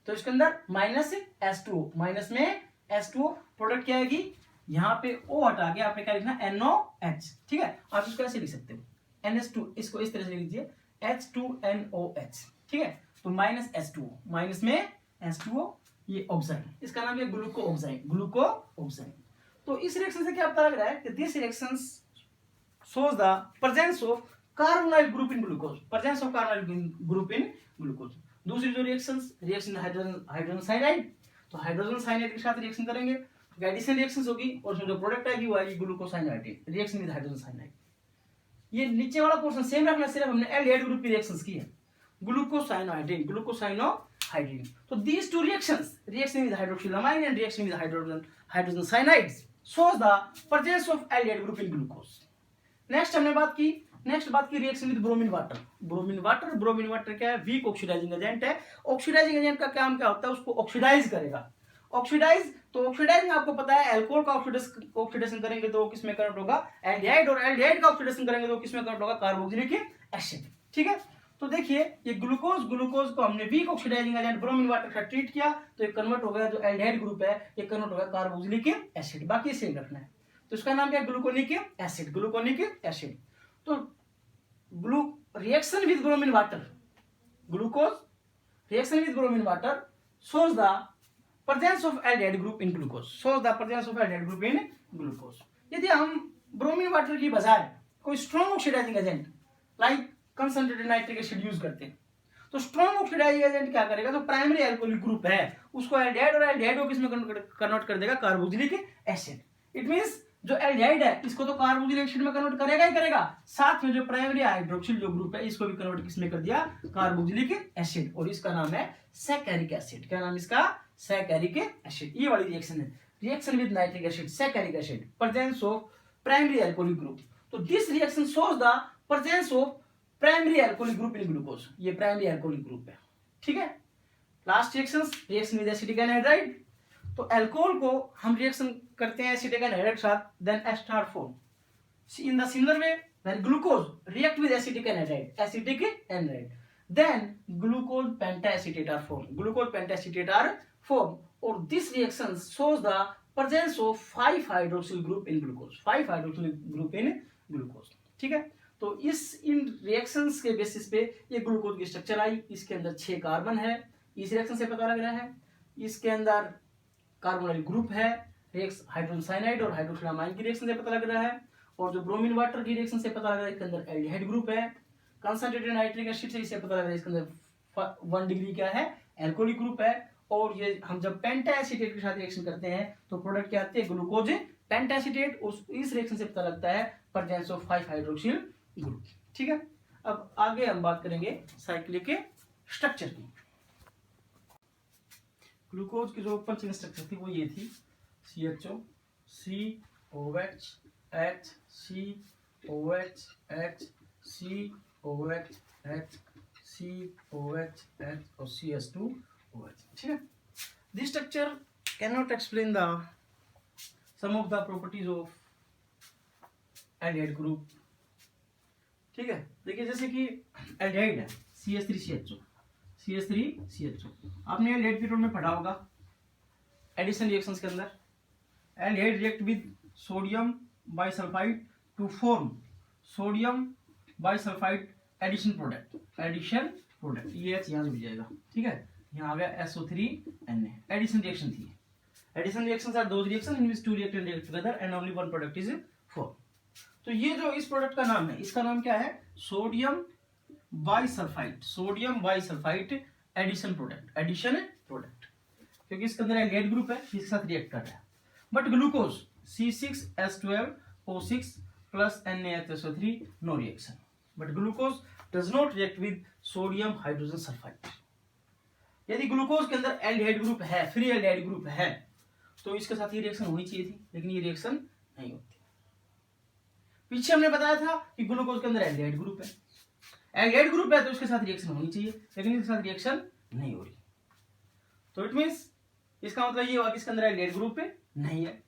तो इसके अंदर माइनस H2O, माइनस में H2O, प्रोडक्ट क्या आएगी, यहाँ पे O हटा के आपने क्या लिखना, NOH, ठीक है। आप इसको ऐसे लिख सकते हो, NH2, इसको इस तरह से लिख लीजिए, H2NOH, ठीक है। तो माइनस H2O, माइनस में H2O, ये ऑक्साइन, इसका नाम है ग्लूकोऑक्साइन, ग्लूकोऑक्साइन। तो इस रिएक्शन से क्या पता लग रहा है कि this reaction shows the presence of carbonyl group in glucose, presence of carbonyl group in glucose। दूसरी जो रिएक्शन हाइड्रोजन साइनाइड, तो हाइड्रोजन साइनाइड के साथ रिएक्शन करेंगे तो एडिशन रिएक्शंस होगी, और उसमें जो प्रोडक्ट आएगी वो आएगी ग्लूकोसाइनाइड, रिएक्शन विद हाइड्रोजन साइनाइड। ये नीचे वाला पोर्शन सेम रखना, सिर्फ हमने एल्डिहाइड ग्रुप की रिएक्शंस की है, ग्लूकोसाइनोहाइड्रीन, ग्लूकोसाइनोहाइड्रीन। तो these two reactions, reaction with hydroxyl amine and reaction with hydrogen cyanides, shows the presence of aldehyde group in glucose। Next हमने बात की reaction with bromine water. Bromine water क्या है, weak oxidizing agent है। Oxidizing agent का काम क्या होता है, उसको ऑक्सीडाइज करेगा। ऑक्सीडाइज, तो ऑक्सीडाइज में आपको पता है एल्कोहल का ऑक्सीडेशन करेंगे तो किसमें कन्वर्ट होगा, एल्डिहाइड, और एल्डिहाइड का ऑक्सीडेशन करेंगे तो किसमें कन्वर्ट होगा, कार्बोक्सिलिक एसिड, ठीक है। तो देखिए ये ग्लूकोज को हमने weak oxidizing agent bromine water का ट्रीट किया तो ये कन्वर्ट हो गया, जो एल्डिहाइड ग्रुप है ये कन्वर्ट हो गया कार्बोक्सिलिक एसिड। बाकी सेम रखना है, तो इसका नाम क्या है, ग्लूकोनिक एसिड, ग्लूकोनिक एसिड। तो reaction with bromine water, glucose reaction with bromine water shows the presence of aldehyde group in glucose, shows the presence of aldehyde group in glucose। यदि हम ब्रोमीन वाटर की बजाय कोई strong oxidizing agent like concentrated nitric acid use करते हैं, तो strong oxidizing agent क्या करेगा, तो प्राइमरी अल्कोहलिक ग्रुप है उसको एल्डिहाइड और एल्डिहाइड को किसमें कन्वर्ट कर देगा, कार्बोक्सिलिक एसिड। इट मींस जो एल्डिहाइड है इसको तो कार्बोक्सिलिक एसिड में कन्वर्ट करेगा ही करेगा, साथ में जो प्राइमरी हाइड्रोक्सिल जो ग्रुप है इसको भी कन्वर्ट किसमें कर दिया, कार्बोक्सिलिक एसिड, और इसका नाम है सैकैरिक एसिड। क्या नाम इसका, सैकैरिक एसिड। ये वाली रिएक्शन है, reaction with nitric acid, saccharic acid, presence of primary alcoholic group. तो this reaction shows the presence of primary alcoholic group in glucose, ये प्राइमरी अल्कोहलिक ग्रुप है, ठीक है। Last reaction with acetic anhydride, तो alcohol को हम reaction करते हैं एसिटिक एनहाइड्राइड के साथ, then ester form in the similar way when glucose react with acetic anhydride, acetic anhydride, then glucose pentaacetate are form, glucose pentaacetate are form. और this reaction shows the presence of 5 hydroxyl group in glucose, 5 hydroxyl group in glucose, ठीक है। तो इन reactions के basis पे ये glucose की structure आई। इसके अंदर 6 कार्बन है, इस रिएक्शन से पता लग रहा है। इसके अंदर कार्बोनाइल ग्रुप है, हाइड्रोजन साइनाइड और हाइड्रोक्सिल अमाइन की रिएक्शन से पता लग रहा है। और जो ब्रोमीन वाटर की रिएक्शन से पता लग रहा है इसके अंदर एल्डिहाइड ग्रुप है। कंसंट्रेटेड नाइट्रिक एसिड से इससे पता लग रहा है इसके अंदर 1 डिग्री क्या है, एल्कोहलिक ग्रुप है। और ये हम जब पेंटाएसिटेट के साथ रिएक्शन करते हैं तो प्रोडक्ट क्या आते हैं, ग्लूकोज पेंटाएसिटेट। इस रिएक्शन से पता लगता है प्रेजेंस ऑफ 5 हाइड्रोक्सिल ग्रुप, ठीक है। अब आगे हम बात करेंगे साइक्लिक के स्ट्रक्चर की। ग्लूकोज की जो ओपन चेन स्ट्रक्चर थी वो ये थी, CHO, COH, H, COH, H, COH, H, COH, H और CH2OH, ठीक है। This structure can not explain the some of the properties of aldehyde group, ठीक है। देखिए जैसे कि एल्डिहाइड है CH3CHO, CH3CHO, आपने एल्डिहाइड पीरियड में पढ़ा होगा एडिशन रिएक्शंस के अंदर। Aldehyde react with sodium bisulphite to form sodium bisulphite addition product, ये H यहाँ जुड़ जाएगा, ठीक है। यहाँ आ गया SO3Na, एडिशन रिएक्शन थी। Addition reactions are those reaction in which two reactant react together and only one product is form. तो ये जो इस प्रोडक्ट का नाम है, इसका नाम क्या है? Sodium bisulphite, sodium bisulphite addition product, addition product, क्योंकि इसके अंदर एल्डिहाइड ग्रुप है, इसके साथ रिएक्ट कर रहा है। But glucose C6H12O6 plus NaHSO3 no reaction, but glucose does not react with sodium hydrogen sulfide। यदि ग्लूकोज के अंदर एल्डिहाइड ग्रुप है, फ्री एल्डिहाइड ग्रुप है, तो इसके साथ ये रिएक्शन होनी चाहिए थी, लेकिन ये रिएक्शन नहीं होती। पीछे हमने बताया था कि ग्लूकोज के अंदर एल्डिहाइड ग्रुप है, एल्डिहाइड ग्रुप है तो इसके साथ रिएक्शन होनी चाहिए, लेकिन इसके साथ रिएक्शन नहीं हो रही। तो इट मींस इसका मतलब ये हुआ कि इसके अंदर एल्डिहाइड ग्रुप नहीं है।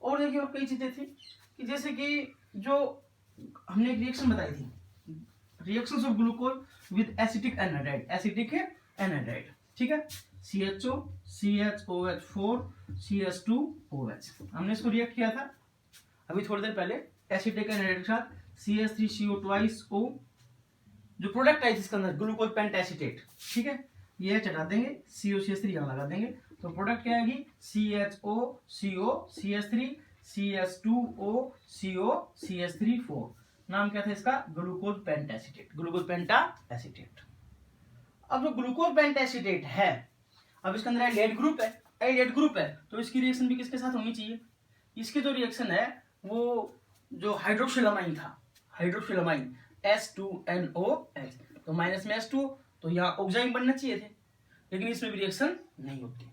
और देखिए और कई चीजें थी कि जैसे कि जो हमने एक रिएक्शन बताई थी, reactions of glucose with acetic anhydride, acetic anhydride, ठीक है, CHO CHOH4 CH2OH, हमने इसको रिएक्ट किया था अभी थोड़ी देर पहले एसिटिक एनहाइड्राइड के साथ CH3CO2O, जो प्रोडक्ट आई थी इसके अंदर ग्लूकोज पेंटासिटेट, ठीक है, ये चटा देंगे, COCH3 यहां लगा देंगे, तो प्रोडक्ट क्या आएगी? CHO CH3 CH2O CO CH3 4, नाम क्या था इसका? Glucose pentaacetate, glucose pentaacetate. अब जो ग्लूकोज पेंटासिटेट है, अब इसके अंदर एल्डिहाइड ग्रुप है, एल्डिहाइड ग्रुप है तो इसकी रिएक्शन भी किसके साथ होनी चाहिए? इसकी जो रिएक्शन है वो जो हाइड्रोक्सिलामाइन था, हाइड्रोक्सिलामाइन H2NOH, तो माइनस में H2, तो यहाँ ऑक्साइन बनना चाहिए थे, लेकिन इसमें भी रिएक्शन नहीं होती।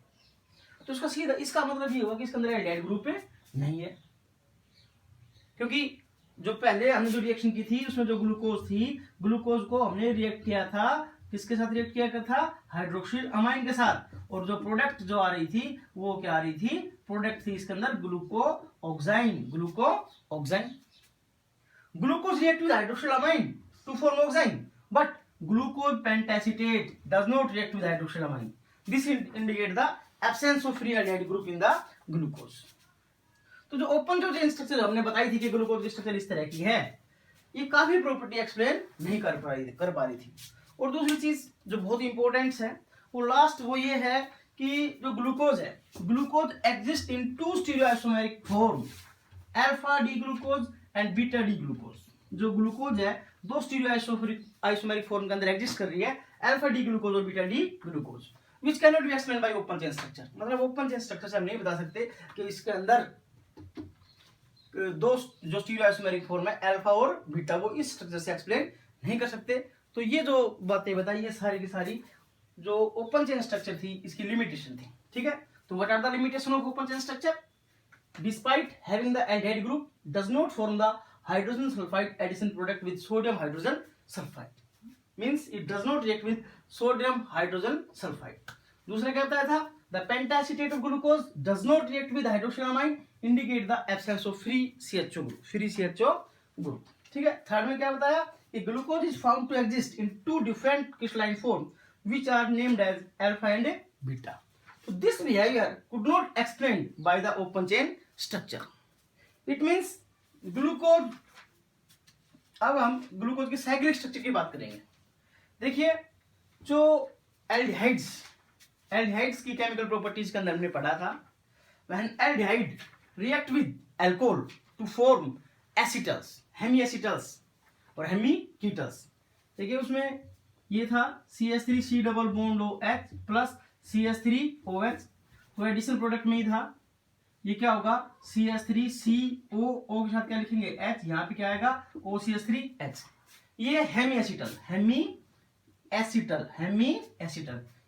तो इसका सीधा इसका मतलब ये हुआ कि इसके अंदर एल्डिहाइड ग्रुप नहीं है, क्योंकि जो पहले हमने जो रिएक्शन की थी उसमें जो ग्लूकोज थी, ग्लूकोज को हमने रिएक्ट किया था, किसके साथ रिएक्ट किया था? हाइड्रोक्सिल अमाइन के साथ, और जो प्रोडक्ट जो आ रही थी वो क्या आ रही थी? प्रोडक्ट थी इसके अंदर gluco oxime, gluco oxime. Glucose react with hydroxyl amine to form oxime, but glucose pentacetate does not react with hydroxylamine. This indicate the absence of free aldehyde group in the glucose. तो जो open जो chain structure हमने बताई थी कि glucose की structure इस तरह की है, ये काफी प्रॉपर्टी एक्सप्लेन नहीं कर पा रही थी। और दूसरी चीज जो बहुत इंपॉर्टेंट है वो लास्ट वो ये है कि जो ग्लूकोज है, glucose exist in two stereoisomeric form, alpha D glucose and beta D glucose. जो ग्लूकोज है दो स्टीरियो आइसोमेरिक फॉर्म के अंदर एग्जिस्ट कर रही है, अल्फा डी ग्लूकोज और beta D glucose, which can not be explained bye open chain structure. मतलब ओपन चेन स्ट्रक्चर से हम नहीं बता सकते कि इसके अंदर दो जो स्टीरियो आइसोमेरिक फॉर्म है अल्फा और बीटा, वो इस स्ट्रक्चर से एक्सप्लेन नहीं कर सकते। तो ये जो बातें बताई ये सारी की सारी जो ओपन चेन स्ट्रक्चर थी इसकी लिमिटेशन थी, ठीक है। तो what are the limitation of open chain structure? Despite having the aldehyde group does not form the hydrogen sulfide addition product with sodium hydrogen sulfide, means it does not react with sodium hydrogen sulfide। दूसरा क्या बताया था? the pentacetate of glucose does not react with hydroxylamine, indicate the absence of free CHO group, free CHO group, ठीक है। Third में क्या बताया कि glucose is found to exist in two different crystalline forms which are named as alpha and beta। so this behavior could not explained by the open chain structure। it means glucose, अब हम glucose की cyclic structure की बात करेंगे। देखिए जो aldehydes की chemical properties के अंदर हमने पढ़ा था, when aldehyde react with alcohol to form acetals, hemi acetals और हेमी कीटल्स। देखिए उसमें ये था CH3C double bond OH plus CH3OH, तो एडिशन प्रोडक्ट में ही था। ये क्या होगा? CH3CO के साथ क्या लिखेंगे? H, यहाँ पे क्या आएगा? OCH3H। ये हेमी एसिटल।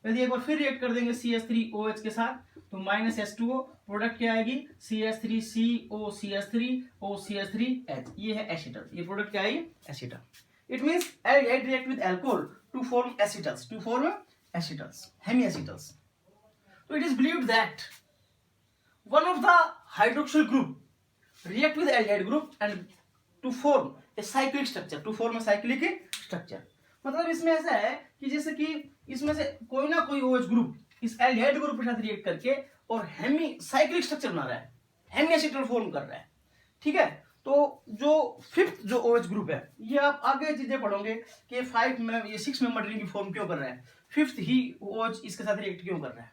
यदि एक बार फिर रिएक्ट कर देंगे CH3OH के साथ तो माइनस H2O, प्रोडक्ट क्या आएगी? CH3CO CH3OCH3H, ये है एसिटल, ये प्रोडक्ट क्या आएगी? Acetal. It means aldehyde react with alcohol to form acetals, hemi acetals. तो it is believed that one of the hydroxyl group react with aldehyde group and to form a cyclic structure। मतलब इसमें ऐसा है कि जैसे कि इसमें से कोई ना कोई OH ग्रुप इस एल्डिहाइड ग्रुप के साथ रिएक्ट करके और हेमी साइक्लिक स्ट्रक्चर बना रहा है, हेमी एसिटल फॉर्म कर रहा है, ठीक है। तो जो फिफ्थ जो OH ग्रुप है, ये आप आगे चीजें पढ़ोगे कि 6 मेंबर रिंग की फॉर्म क्यों कर रहा है, फिफ्थ ही OH इसके साथ रिएक्ट क्यों कर रहा है,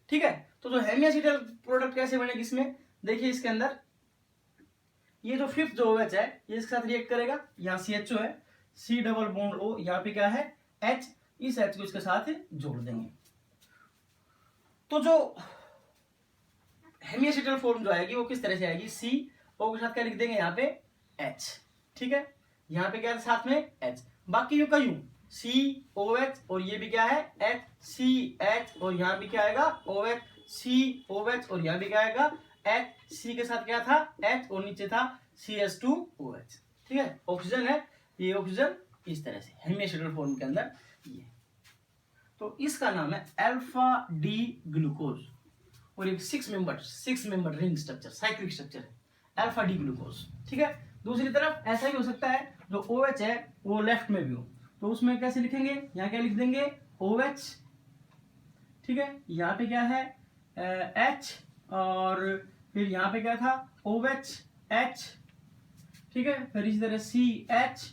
ठीक है। तो जो हेमिएसिटल प्रोडक्ट कैसे बनेगी इसमें, देखिए इसके अंदर ये जो फिफ्थ जो OH है ये इसके साथ रिएक्ट करेगा, यहाँ CHO है, C डबल बॉन्ड O, यहाँ पे क्या है H, इस H को इसके साथ जोड़ देंगे। तो जो हेमिएसिटल फॉर्म जो आएगी वो किस तरह से आएगी, CO के साथ क्या लिख देंगे यहाँ पे H, ठीक है। यहाँ पे क्या है साथ में H, बाकी यूं का यूं COH, और ये भी क्या है HCH, और यहाँ भी क्या आएगा OH COH, और यहाँ भी क्या आएगा H, C के साथ क्या था H, और नीचे था CH2OH, ठीक है। ऑक्सीजन है, ये ऑक्सीजन इस तरह से हेमिएसिटल फॉर्म के अंदर ये, तो इसका नाम है अल्फा डी ग्लूकोज, और एक 6 member ring structure, cyclic structure है अल्फा डी ग्लूकोज, ठीक है। दूसरी तरफ ऐसा भी हो सकता है जो OH है वो लेफ्ट में भी हो, तो उसमें कैसे लिखेंगे, यहाँ क्या लिख देंगे OH, ठीक है। यहाँ पे क्या है H, और फिर यहाँ पे क्या था OH H, ठीक है। फिर इसी तरह CH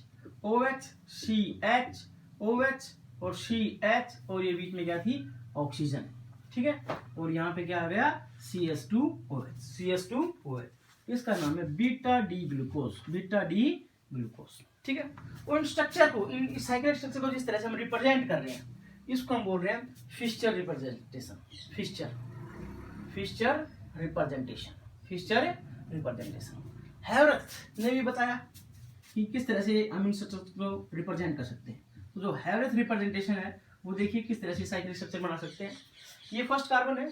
OH CH OH और CH, और ये बीच में क्या थी ऑक्सीजन, ठीक है। और यहाँ पे क्या आ गया CH2OH, इसका नाम है बीटा डी ग्लूकोज, ठीक है। और इन स्ट्रक्चर को, इन साइक्लिक स्ट्रक्चर को जिस तरह से हम रिप्रेजेंट कर रहे हैं, इसको हम बोल रहे हैं फिशर रिप्रेजेंटेशन, फिशर रिप्रेजेंटेशन। हेवरेथ ने भी बताया कि किस तरह से हम इन स्ट्रक्चर को रिप्रेजेंट कर सकते हैं। तो जो हेवरेथ रिप्रेजेंटेशन है वो देखिए किस तरह से साइक्लिक स्ट्रक्चर बना सकते हैं। ये फर्स्ट कार्बन है,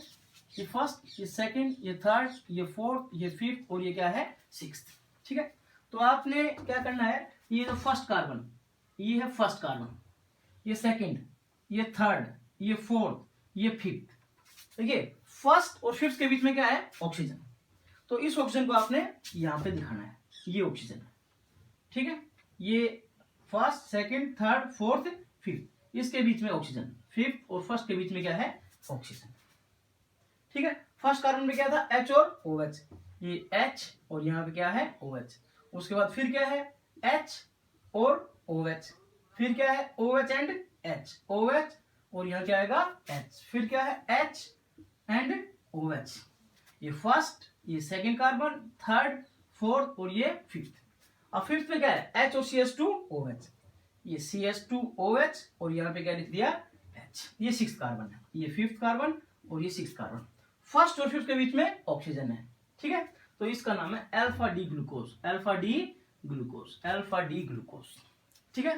ये फर्स्ट, ये सेकंड, ये थर्ड, ये फोर्थ, ये फिफ्थ, और ये क्या है सिक्स्थ, ठीक है। तो आपने क्या करना है, ये जो फर्स्ट कार्बन, ये है फर्स्ट कार्बन, ये सेकंड, ये थर्ड, ये फोर्थ, ये फिफ्थ, देखिए फर्स्ट और फिफ्थ के बीच में क्या है ऑक्सीजन, तो इस ऑक्सीजन को आपने यहाँ पे दिखाना है, ये ऑक्सीजन है, ठीक है। ये first second third fourth fifth, इसके बीच में ऑक्सीजन, फिफ्थ और फर्स्ट के बीच में क्या है ऑक्सीजन, ठीक है। फर्स्ट कार्बन में क्या था H और OH, ये H और यहाँ पे क्या है OH, उसके बाद फिर क्या है H और OH, फिर क्या है OH एंड H, OH और यहाँ क्या आएगा H, फिर क्या है H एंड OH, ये फर्स्ट, ये सेकंड कार्बन, थर्ड, फोर्थ और ये फिफ्थ। अब फिफ्थ में क्या है H और CH2OH, ये CH2OH और यहाँ पे क्या लिख दिया H, ये सिक्स्थ कार्बन है, ये फिफ्थ कार्बन और ये सिक्स्थ कार्बन, फर्स्ट और फिफ्थ के बीच में ऑक्सीजन है, ठीक है। तो इसका नाम है अल्फा डी ग्लूकोज, ठीक है।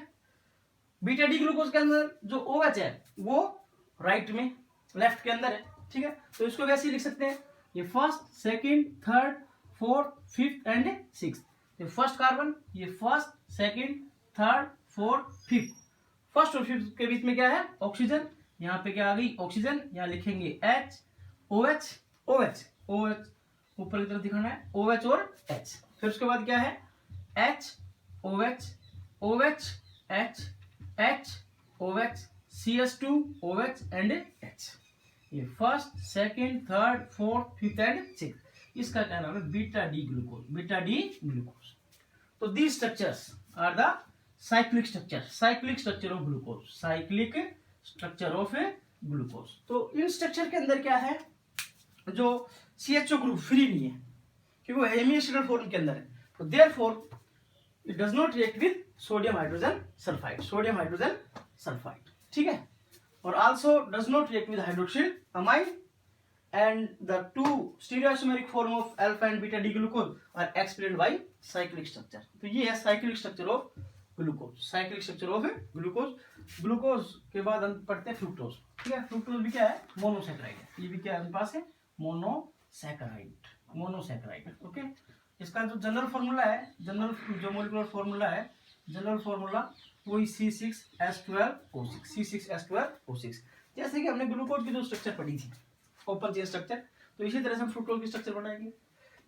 बीटा डी ग्लूकोज के अंदर जो OH है वो राइट में, लेफ्ट के अंदर है, ठीक है। तो इसको वैसे ही लिख सकते हैं, ये first second third fourth fifth and sixth, ये फर्स्ट कार्बन, ये first second third fourth fifth, first और फिफ्थ के बीच में क्या है ऑक्सीजन, यहाँ पे क्या आ गई ऑक्सीजन, यहाँ लिखेंगे H OH ऊपर की तरफ दिखाना है OH और H, फिर उसके बाद क्या है H OH H OH CH2OH and H, ये first second third fourth fifth and sixth, इसका क्या नाम है बीटा डी ग्लूकोज। तो these structures are the cyclic structure of glucose. तो इन स्ट्रक्चर के अंदर क्या है, जो CHO ग्रुप फ्री नहीं है क्योंकि वो हेमिएसिटल फॉर्म के अंदर है, तो therefore it does not react with sodium hydrogen sulphide, ठीक है। और also does not react with hydroxyl amine, and the two stereoisomeric form of alpha and beta D glucose are explained by cyclic structure। तो ये है cyclic structure of glucose के बाद हम पढ़ते हैं फ्रुक्टोज, ठीक है। फ्रुक्टोज भी क्या है मोनोसैकेराइड है, ये भी क्या है पास है मोनोसैकेराइड, ओके। इसका जो जनरल फार्मूला है, जो मोलिकुलर फार्मूला वही C6H12O6, जैसे कि हमने ग्लूकोज की जो स्ट्रक्चर पढ़ी थी ओपन चेन स्ट्रक्चर, तो इसी तरह से हम फ्रुक्टोज की स्ट्रक्चर बनाएंगे।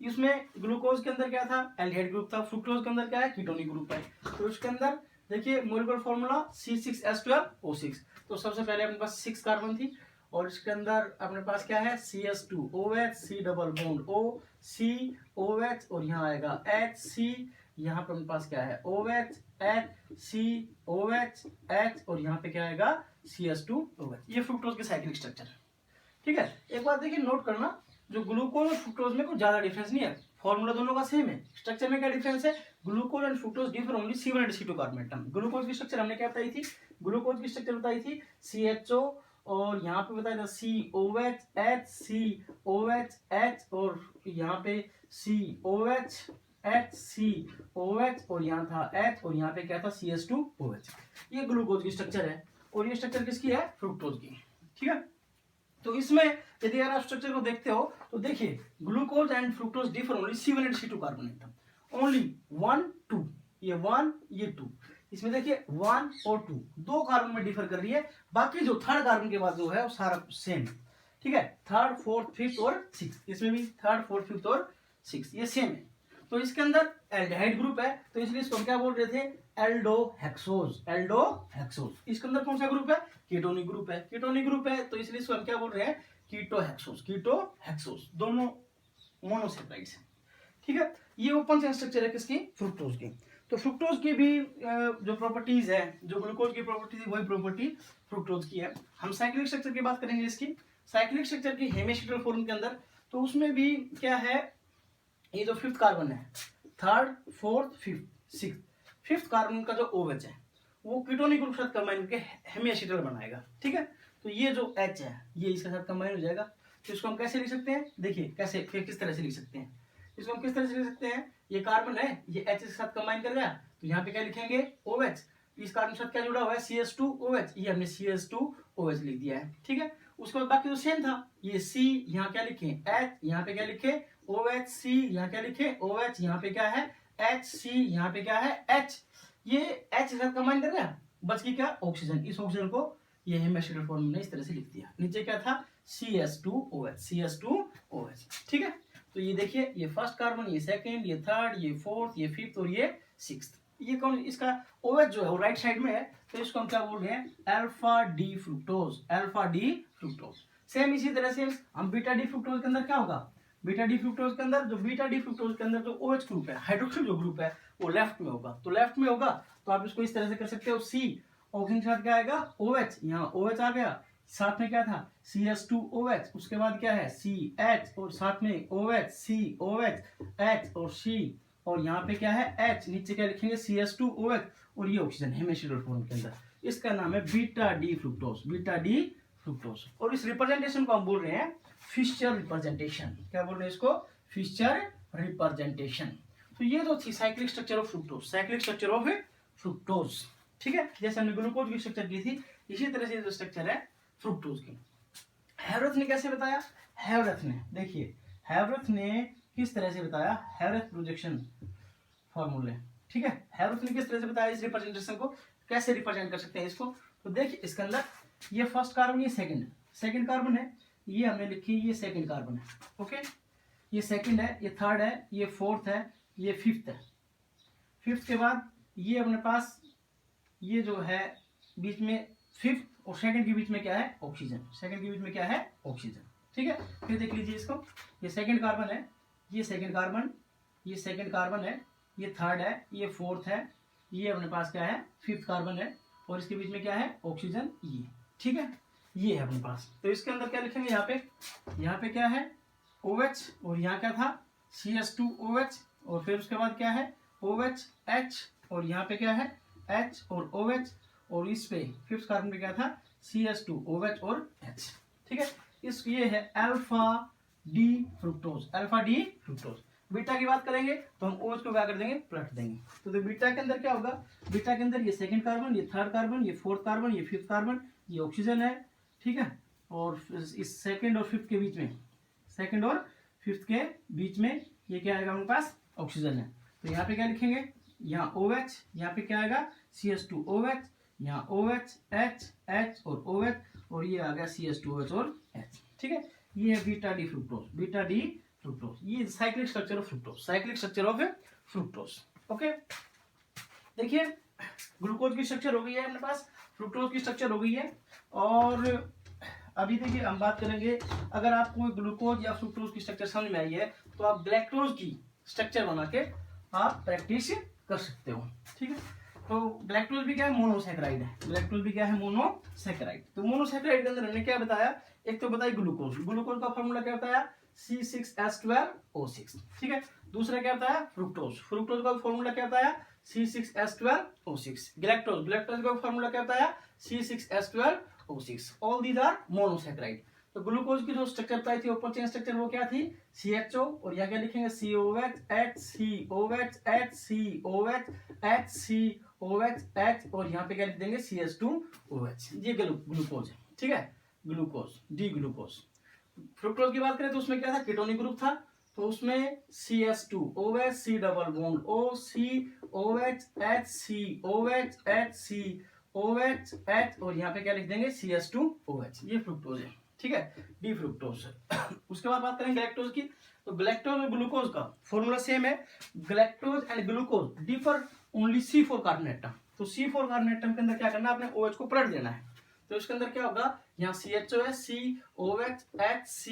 इसमें ग्लूकोज के अंदर क्या था एल्डिहाइड ग्रुप था, फ्रुक्टोज के अंदर क्या है कीटोनिक ग्रुप है। तो इसके अंदर देखिए मोलिकुलर फार्मूला C6H12O6, तो सबसे पहले अपने पास 6 कार्बन थी, और इसके अंदर अपने पास क्या है CH2OH, C double bond O, COH और यहाँ आएगा HC, यहाँ पे अपने पास क्या है OH HCOH H और यहाँ पे क्या आएगा CH2OH, ये फ्रुक्टोज के साइक्लिक स्ट्रक्चर, ठीक है, एक बात देखिए नोट करना, जो ग्लूकोज और फ्रुक्टोज में कुछ ज्यादा डिफरेंस नहीं है, फॉर्मूला दोनों का सेम है। स्ट्रक्चर में क्या डिफरेंस है, glucose and fructose differ only C1 and C2 carbon atom. Glucose की स्ट्रक्चर हमने क्या बताई थी, ग्लूकोज की स्ट्रक्चर बताई थी CHO, और यहाँ पे बताया था COH H COH H, और यहाँ पे COH H COH, और यहाँ था H, और यहाँ पे क्या था CH2OH। ये ग्लूकोज की स्ट्रक्चर है, और ये स्ट्रक्चर किसकी है, फ्रुक्टोज की। ठीक है, तो इसमें यदि अगर आप स्ट्रक्चर को देखते हो तो देखिए glucose and fructose differ only C1 and C2 carbon atom, only 1 2, ये 1 ये 2, इसमें देखिए 1 और 2 दो कार्बन में डिफर कर रही है, बाकी जो थर्ड कार्बन के बाद जो है वो सारा सेम। ठीक है, थर्ड फोर्थ फिफ्थ और सिक्स, इसमें भी थर्ड फोर्थ फिफ्थ और सिक्स ये सेम है। तो इसके अंदर एल्डिहाइड ग्रुप है, तो इसलिए इसको हम क्या बोल रहे थे, एल्डोहेक्सोज। एल्डोहेक्सोज इसके अंदर कौन सा ग्रुप है, कीटोनिक ग्रुप है। कीटोनिक ग्रुप है तो इसलिए इसको हम क्या बोल रहे हैं, कीटोहेक्सोज, दोनों मोनोसेपेराइड्स हैं। ठीक है, ये ओपन चेन स्ट्रक्चर है किसकी, फ्रुक्टोज की। तो फ्रुक्टोज की भी जो प्रॉपर्टीज है, जो ग्लूकोज की प्रॉपर्टीज वही प्रॉपर्टी फ्रुक्टोज की है। हम साइक्लिक स्ट्रक्चर की बात करेंगे इसकी, साइक्लिक स्ट्रक्चर की हेमिस्टिकल फॉर्म के अंदर, तो उसमें भी क्या है, ये जो फिफ्थ कार्बन है, third fourth fifth six, fifth carbon का जो OH है वो कीटोनिक ग्रुप के साथ कंबाइन करके हेमिएसिटल बनाएगा। ठीक है, तो ये जो H है ये इसके साथ कंबाइन हो जाएगा। तो इसको हम कैसे लिख सकते हैं, देखिए कैसे, फिर किस तरह से लिख सकते हैं, इसको हम किस तरह से लिख सकते हैं, ये कार्बन है, ये H के साथ कंबाइन कर गया, तो यहाँ पे क्या लिखेंगे OH, इस कार्बन के साथ क्या जुड़ा हुआ है CH2OH, ये हमने CH2OH लिख दिया है। ठीक है, उसके बाद बाकी जो सेम था, ये C यहाँ क्या लिखे H, यहाँ पे क्या लिखे OH, C यहाँ क्या लिखे OH, यहाँ पे क्या है HC, यहाँ पे क्या है H, ये H के साथ कंबाइन कर गया, बच गई क्या ऑक्सीजन। इस ऑक्सीजन को ये हेमिस्टिकल फॉर्म में इस तरह से लिख दिया, नीचे क्या था CH2OH। ठीक है, तो ये देखिए, ये फर्स्ट कार्बन, ये सेकंड, ये थर्ड, ये फोर्थ, ये फिफ्थ और ये सिक्स्थ। ये कौन, इसका OH जो है वो राइट साइड में है, तो इसको हम क्या बोल रहे हैं, अल्फा डी फ्रुक्टोज। सेम इसी तरह से हम बीटा डी फ्रुक्टोज के अंदर क्या होगा, बीटा डी फ्रुक्टोज के अंदर जो OH ग्रुप है, हाइड्रोक्सिल जो ग्रुप है वो लेफ्ट में होगा, तो लेफ्ट में होगा तो आप इसको इस तरह से कर सकते हो, C ऑक्सीजन के साथ क्या आएगा OH, यहाँ OH आ गया, साथ में क्या था CH2OH, उसके बाद क्या है CH, और साथ में OH COH H और C, और यहाँ पे क्या है H, नीचे क्या लिखेंगे CH2OH, और ये ऑक्सीजन हेमिस्टिकल फॉर्म के अंदर, इसका नाम है बीटा डी फ्रुक्टोज। और इस रिप्रेजेंटेशन को हम बोल रहे हैं फिशर रिप्रेजेंटेशन। क्या बोल रहे हैं इसको, फिशर रिप्रेजेंटेशन। तो ये जो थी साइक्लिक स्ट्रक्चर ऑफ फ्रुक्टोज, ठीक है, जैसे हमने ग्लूकोज की स्ट्रक्चर की थी, इसी तरह से जो स्ट्रक्चर है फ्रुक्टोज की। हैवरथ ने कैसे बताया, हैवरथ ने किस तरह से बताया, हैवरथ प्रोजेक्शन फॉर्मूले। ठीक है, हैवरथ ने किस तरह से बताया इस रिप्रेजेंटेशन को, कैसे रिप्रेजेंट कर सकते हैं इसको। तो देखिए इसके अंदर ये फर्स्ट कार्बन, ये सेकंड कार्बन है, ये हमने लिखी, ये सेकंड कार्बन है, ओके, ये सेकंड है, ये थर्ड है, ये फोर्थ है, ये फिफ्थ है। फिफ्थ के बाद ये अपने पास ये जो है बीच में फिफ्थ और सेकंड के बीच में क्या है ऑक्सीजन, ठीक है। फिर देख लीजिए इसको, ये सेकंड कार्बन है, ये सेकंड कार्बन है, ये थर्ड है, ये फोर्थ है, ये अपने पास क्या है फिफ्थ कार्बन है, और इसके बीच में क्या है ऑक्सीजन, ये ठीक है, ये है अपने पास। तो इसके अंदर क्या लिखेंगे, यहाँ पे क्या है OH, और यहाँ क्या था CH2OH, और फिर उसके बाद क्या है OH H, और यहाँ पे क्या है H और OH, और इस पे फिफ्थ कार्बन पे क्या था CH2OH और H, ठीक है। ये है अल्फा डी फ्रुक्टोज। बीटा की बात करेंगे तो हम OH को क्या कर देंगे, पलट देंगे। तो बीटा के अंदर क्या होगा, बीटा के अंदर ये सेकंड कार्बन, ये थर्ड कार्बन, ये फोर्थ कार्बन, ये फिफ्थ कार्बन, ये ऑक्सीजन है, ठीक है। और इस सेकंड और फिफ्थ के बीच में ये क्या आएगा हमारे पास ऑक्सीजन है। तो यहाँ पे क्या लिखेंगे, यहाँ OH, यहाँ पे क्या आएगा CH2OH, यहाँ OH H और OH, और ये आ गया CH2OH और H, ठीक है। ये है बीटा डी फ्रुक्टोज, ये cyclic structure of fructose, okay. देखिए ग्लूकोज की स्ट्रक्चर हो गई है अपने पास, फ्रुक्टोज की स्ट्रक्चर हो गई है। और अभी देखिए हम बात करेंगे, अगर आपको ग्लूकोज या फ्रुक्टोज की स्ट्रक्चर समझ में आई है तो आप गैलेक्टोज की स्ट्रक्चर बना के आप प्रैक्टिस कर सकते हो, ठीक है। तो गैलेक्टोज भी क्या है, मोनोसैकेराइड है। गैलेक्टोज भी क्या है, मोनोसैकेराइड। तो मोनोसैकेराइड के अंदर हमने क्या बताया, एक तो बताया ग्लूकोज, ग्लूकोज का फॉर्मूला क्या बताया, C6H12O6, ठीक है। दूसरा क्या बताया, फ्रुक्टोज, फ्रुक्टोज का फॉर्मूला क्या बताया, C6H12O6। गैलेक्टोज, गैलेक्टोज का फॉर्मूला क्या बताया, C6H12O6। All these are monosaccharide. तो ग्लूकोज की जो स्ट्रक्चर बताई थी, ओपन चेन स्ट्रक्चर, वो क्या थी, CHO, और यहाँ क्या लिखेंगे, COH HCOH HCOH HCOH H, और यहाँ पे क्या लिख देंगे, CH2OH। ये ग्लूकोज है, ठीक है, ग्लूकोज, डी ग्लूकोज। फ्रुक्टोज की बात करें तो उसमें क्या था, कीटोनिक ग्रुप था, तो उसमें CH2OH, C double bond O, COH HCOH HCOH H, और यहाँ पे क्या लिख देंगे, CH2OH। ये फ्रुक्टोज है, ठीक है, डी फ्रुक्टोज। उसके बाद बात करेंगे गैलेक्टोज की। तो गैलेक्टोज और ग्लूकोज का फॉर्मूला सेम है। Galactose and glucose differ only C4 carbon atom. तो C4 कार्बन एटम के अंदर क्या करना है, आपने OH को पलट देना है। तो इसके अंदर क्या होगा, यहाँ CHO है, COH HC,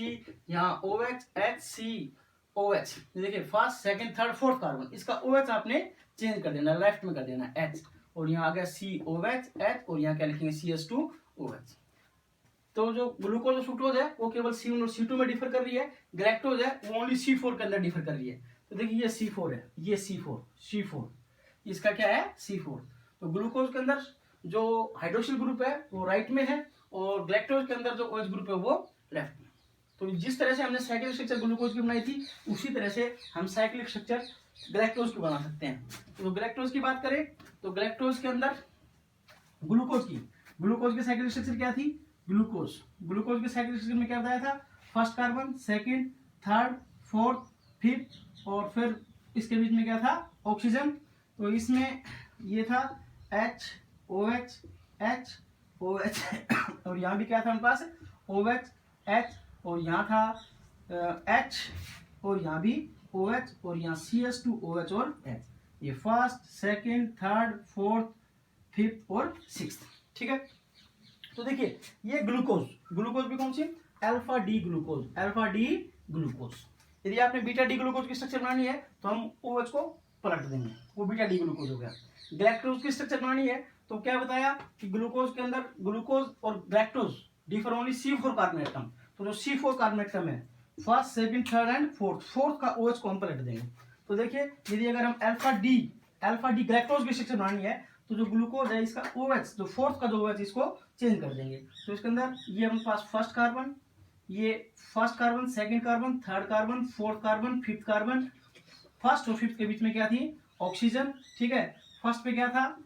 यहाँ OH HCOH। देखिए first second third fourth carbon, इसका OH आपने चेंज कर देना, लेफ्ट में कर देना H, और यहाँ आ गया COH H, और यहाँ क्या लिखेंगे, CH2OH। तो जो ग्लूकोज और फ्रुक्टोज है वो केवल C1 और C2 में डिफर कर रही है, गैलेक्टोज है वो ओनली C4 के अंदर डिफर कर रही है। तो देखिए ये C4 है, ये C4, इसका क्या है, C4। तो ग्लूकोज के अंदर जो हाइड्रोक्सिल ग्रुप है वो राइट में है, और गैलेक्टोज के अंदर जो OH ग्रुप है वो लेफ्ट में। तो जिस तरह से हमने साइक्लिक स्ट्रक्चर ग्लूकोज की बनाई थी, उसी तरह से हम साइक्लिक स्ट्रक्चर गैलेक्टोज की बना सकते हैं। तो गैलेक्टोज की बात करें तो गैलेक्टोज के अंदर ग्लूकोज की साइक्लिक स्ट्रक्चर क्या थी, ग्लूकोज के साइक्लिक स्ट्रक्चर में क्या बताया था, first carbon, second, third, fourth, fifth, और फिर इसके बीच में क्या था, ऑक्सीजन। तो इसमें ये था HOH HOH और यहाँ भी क्या था हमारे पास, OH H, और यहाँ था H, और यहाँ भी OH, और यहाँ CH2OH और H। ये first second third fourth fifth और सिक्स्थ, ठीक है। तो देखिए ये ग्लूकोज भी कौन सी, अल्फा डी ग्लूकोज। यदि आपने बीटा डी ग्लूकोज की स्ट्रक्चर बनानी है तो हम OH को पलट देंगे, वो बीटा डी ग्लूकोज हो गया। गैलेक्टोज की स्ट्रक्चर बनानी है तो क्या बताया कि ग्लूकोज के अंदर ग्लूकोज और galactose differ only C4 carbon atom. तो जो C4 कार्बन एटम है, first second third and fourth का OH को हम पलट देंगे। तो देखिए यदि अगर हम अल्फा डी गैलेक्टोज की स्ट्रक्चर बनानी है तो जो ग्लूकोज है इसका OH, जो फोर्थ का जो OH, इसको चेंज कर देंगे। तो इसके अंदर ये हमारे पास first carbon second carbon third carbon fourth carbon fifth carbon, first और फिफ्थ के बीच में क्या थी, ऑक्सीजन, ठीक है। फर्स्ट पे क्या था,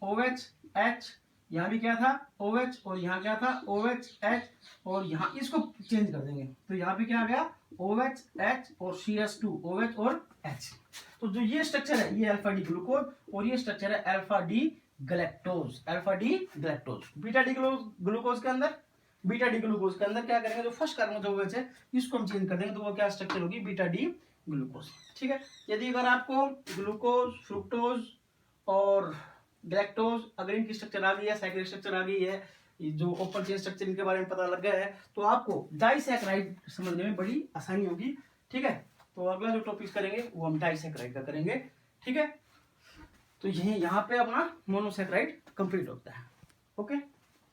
OH H, यहाँ भी क्या था, OH, और यहाँ क्या था, OH H, और यहाँ इसको चेंज कर देंगे। तो यहाँ पे क्या आ गया, OH H और CH2OH और H। तो जो ये स्ट्रक्चर है ये अल्फा डी ग्लूकोज, और ये स्ट्रक्चर है alpha D galactose. Beta D glucose के अंदर क्या करेंगे, जो फर्स्ट कार्बन जो OH है इसको हम चेंज कर देंगे, तो वो क्या स्ट्रक्चर होगी, बीटा डी ग्लूकोज, ठीक है। यदि अगर आपको ग्लूकोज, फ्रुक्टोज और गैलेक्टोज अगर इनकी स्ट्रक्चर आ गई है, साइक्लिक स्ट्रक्चर आ गई है, जो ओपन चेन स्ट्रक्चर इनके बारे में पता लग गया है, तो आपको डाइसैकेराइड समझने में बड़ी आसानी होगी, ठीक है। तो अगला जो टॉपिक करेंगे वो हम डाइसैकेराइड का करेंगे, ठीक है। तो यही यहाँ पे अपना मोनोसैकेराइड कंप्लीट होता है, ओके।